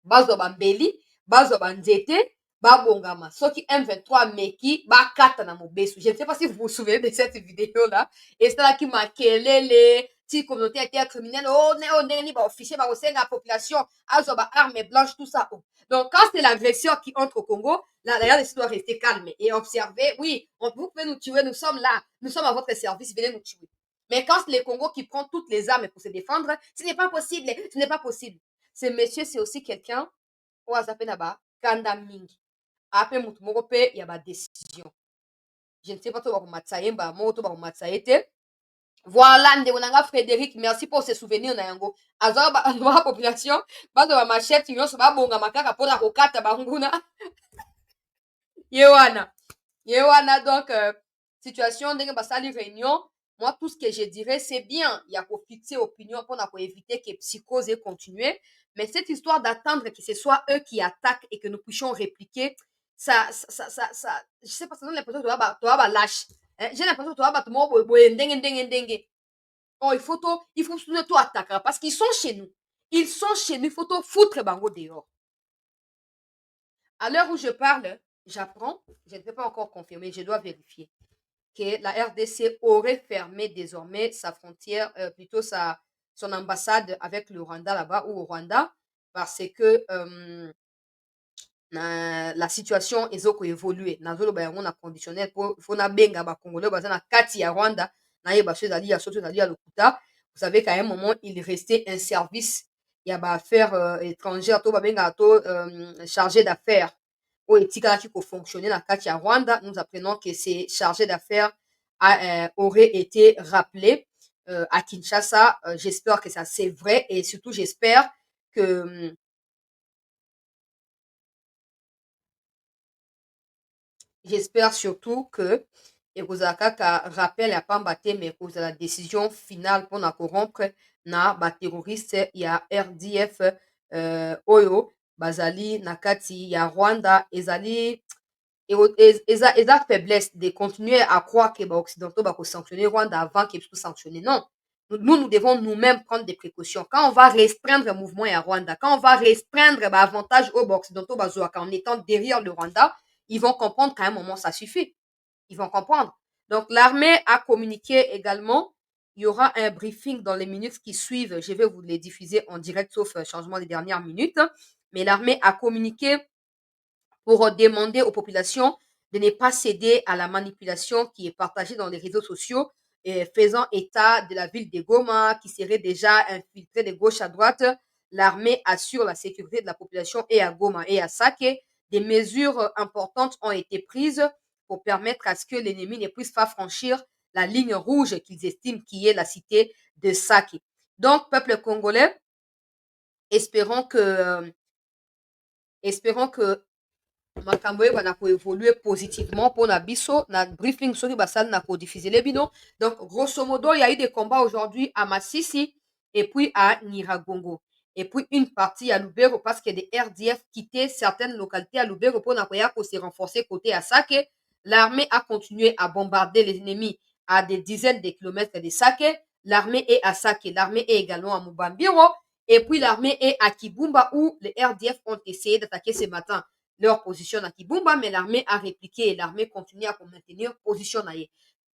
bazwa bambeli bazwa banzete babongama soki M23 meki bakata na mobesu. Je ne sais pas si vous vous souvenez de cette vidéo là esalaki makelele ti communauté était criminelle ndenge nini baofficier bakosenga population azwa baarme blanche tout ça. Donc quand c'est l'agresseur qui entre au Congo, là la RDC doit rester calme et observer. Oui, vous pouvez nous tuer, nous sommes là, nous sommes à votre service, venez nous tuer. Mais quand c'est le Congo qui prend toutes les armes pour se défendre, ce n'est pas possible, ce n'est pas possible. Ce monsieur, c'est aussi quelqu'un, Kanda Mingi. Après mutu moko pe ya ba décision. Je ne sais pas toi bakomatisa ye mbala moko to bakomatisa ye te. Voilà ndeko na nga Frédéric, merci pour ce souvenir na yango. Azwaka ba population bato ba machette nyonso babongama kaka mpona kokata banguna. Ye wana donc situation ndenge basali réunion. Moi, tout ce que je dirais, c'est bien, il y a qu'au fixer opinion pour éviter que psychose ait continué. Mais cette histoire d'attendre que ce soit eux qui attaquent et que nous puissions répliquer, ça je sais pas, ça donne l'impression que tu vas lâche. J'ai l'impression que tu vas ndenge. Oh, il faut tout attaquer parce qu'ils sont chez nous. Ils sont chez nous, il faut tout foutre bango dehors. À l'heure où je parle, j'apprends, je ne peux pas encore confirmer, je dois vérifier que la RDC aurait fermé désormais sa frontière, plutôt son ambassade avec le Rwanda là-bas ou au Rwanda, parce que la situation est évoluée. Nazolo ba yango na conditionnel pour fona benga ba congolais baza na kati ya Rwanda na ye ba chez ali ya soto ali ya lokuta. Vous savez qu'à un moment il restait un service, il y a ba affaires étrangères to ba benga to chargé d'affaires au etika qui ko fonctionner na kati ya Rwanda. Nous apprenons que ces chargés d'affaires auraient été rappelés à Kinshasa. J'espère que ça c'est vrai et surtout j'espère que j'espère surtout que ekozala kaka rappel ya pamba te mais ekozala décision finale mpona korompre na baterroriste ya RDF oyo bazali na kati ya Rwanda. Ezali eza faiblesse de continuer à croire que baoccidentaux bakosanctionner Rwanda avant qu'ils puissent sanctionner. Non, nous devons nous-mêmes prendre des précautions. Quand on va restreindre le mouvement à Rwanda, quand on va restreindre l'avantage aux occidentaux en étant derrière le Rwanda, ils vont comprendre qu'à un moment, ça suffit. Ils vont comprendre. Donc, l'armée a communiqué également. Il y aura un briefing dans les minutes qui suivent. Je vais vous les diffuser en direct, sauf changement des dernières minutes. Mais l'armée a communiqué pour demander aux populations de ne pas céder à la manipulation qui est partagée dans les réseaux sociaux, faisant état de la ville de Goma qui serait déjà infiltrée de gauche à droite. L'armée assure la sécurité de la population et à Goma et à Sake. Des mesures importantes ont été prises pour permettre à ce que l'ennemi ne puisse pas franchir la ligne rouge qu'ils estiment qui est la cité de Sake. Donc, peuple congolais, espérons que makambo oyeba évoluer positivement pour na biso na briefing soki basali na diffuser les bino. Donc grosso modo il y a eu des combats aujourd'hui à Massissi et puis à Nyiragongo et puis une partie à Lubero parce que des RDF quittaient certaines localités à Lubero pour nakoya ko se renforcer côté à Sake. L'armée a continué à bombarder les ennemis à des dizaines de kilomètres de Sake. L'armée est à Sake, l'armée est également à Mubambiro et puis l'armée est à Kibumba où les RDF ont essayé d'attaquer ce matin leur position à Kibumba, mais l'armée a répliqué et l'armée continue à maintenir position.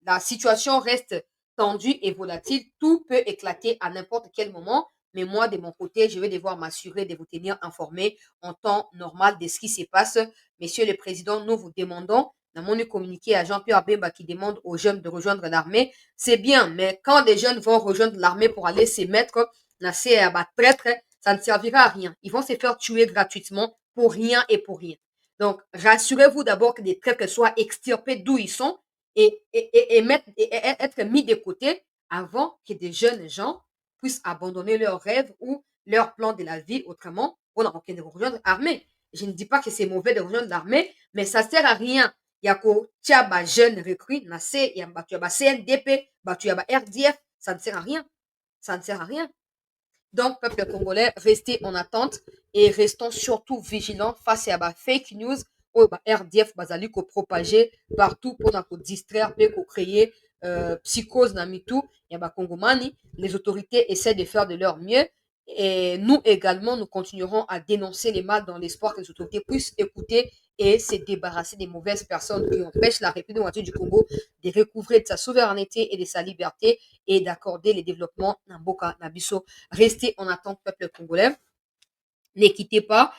La situation reste tendue et volatile. Tout peut éclater à n'importe quel moment. Mais moi, de mon côté, je vais devoir m'assurer de vous tenir informés en temps normal de ce qui se passe. Monsieur le Président, nous vous demandons, dans mon communiqué à Jean-Pierre Bemba qui demande aux jeunes de rejoindre l'armée, c'est bien, mais quand des jeunes vont rejoindre l'armée pour aller se mettre dans ces traîtres, ça ne servira à rien. Ils vont se faire tuer gratuitement pour rien et pour rien. Donc, rassurez-vous d'abord que des traîtres soient extirpés d'où ils sont et être mis de côté avant que des jeunes gens puissent abandonner leurs rêves ou leur plan de la vie autrement pour rejoindre l'armée. Je ne dis pas que c'est mauvais de rejoindre l'armée, mais ça ne sert à rien. Il y a des jeunes recrues, il y a CNDP, il y a RDF, ça ne sert à rien. Ça ne sert à rien. Donc, peuple congolais, restez en attente et restons surtout vigilants face à la fake news ou RDF bazali ko propager partout pour nous distraire et créer psychose na mitu ya ba Kongomani. Les autorités essaient de faire de leur mieux et nous également nous continuerons à dénoncer les mal dans l'espoir que les autorités puissent écouter et se débarrasser des mauvaises personnes qui empêchent la République démocratique du Congo de recouvrer de sa souveraineté et de sa liberté et d'accorder les développements na mboka na biso. Restez en attente, peuple congolais. Ne quittez pas.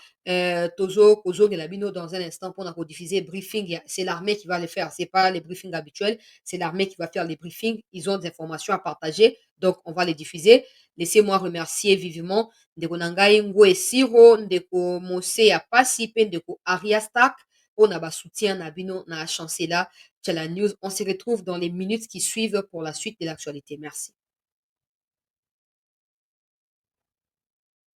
Tozo Gelabino dans un instant pour nous diffuser briefing. C'est l'armée qui va le faire. C'est pas les briefings habituels. C'est l'armée qui va faire les briefings. Ils ont des informations à partager. Donc, on va les diffuser. Laissez-moi remercier vivement Ndeko Nangai Ngwe Siro, Ndeko Mose Apasi, Ndeko Ariastak, on a soutien Nabino, na chancela, la news. On se retrouve dans les minutes qui suivent pour la suite de l'actualité. Merci.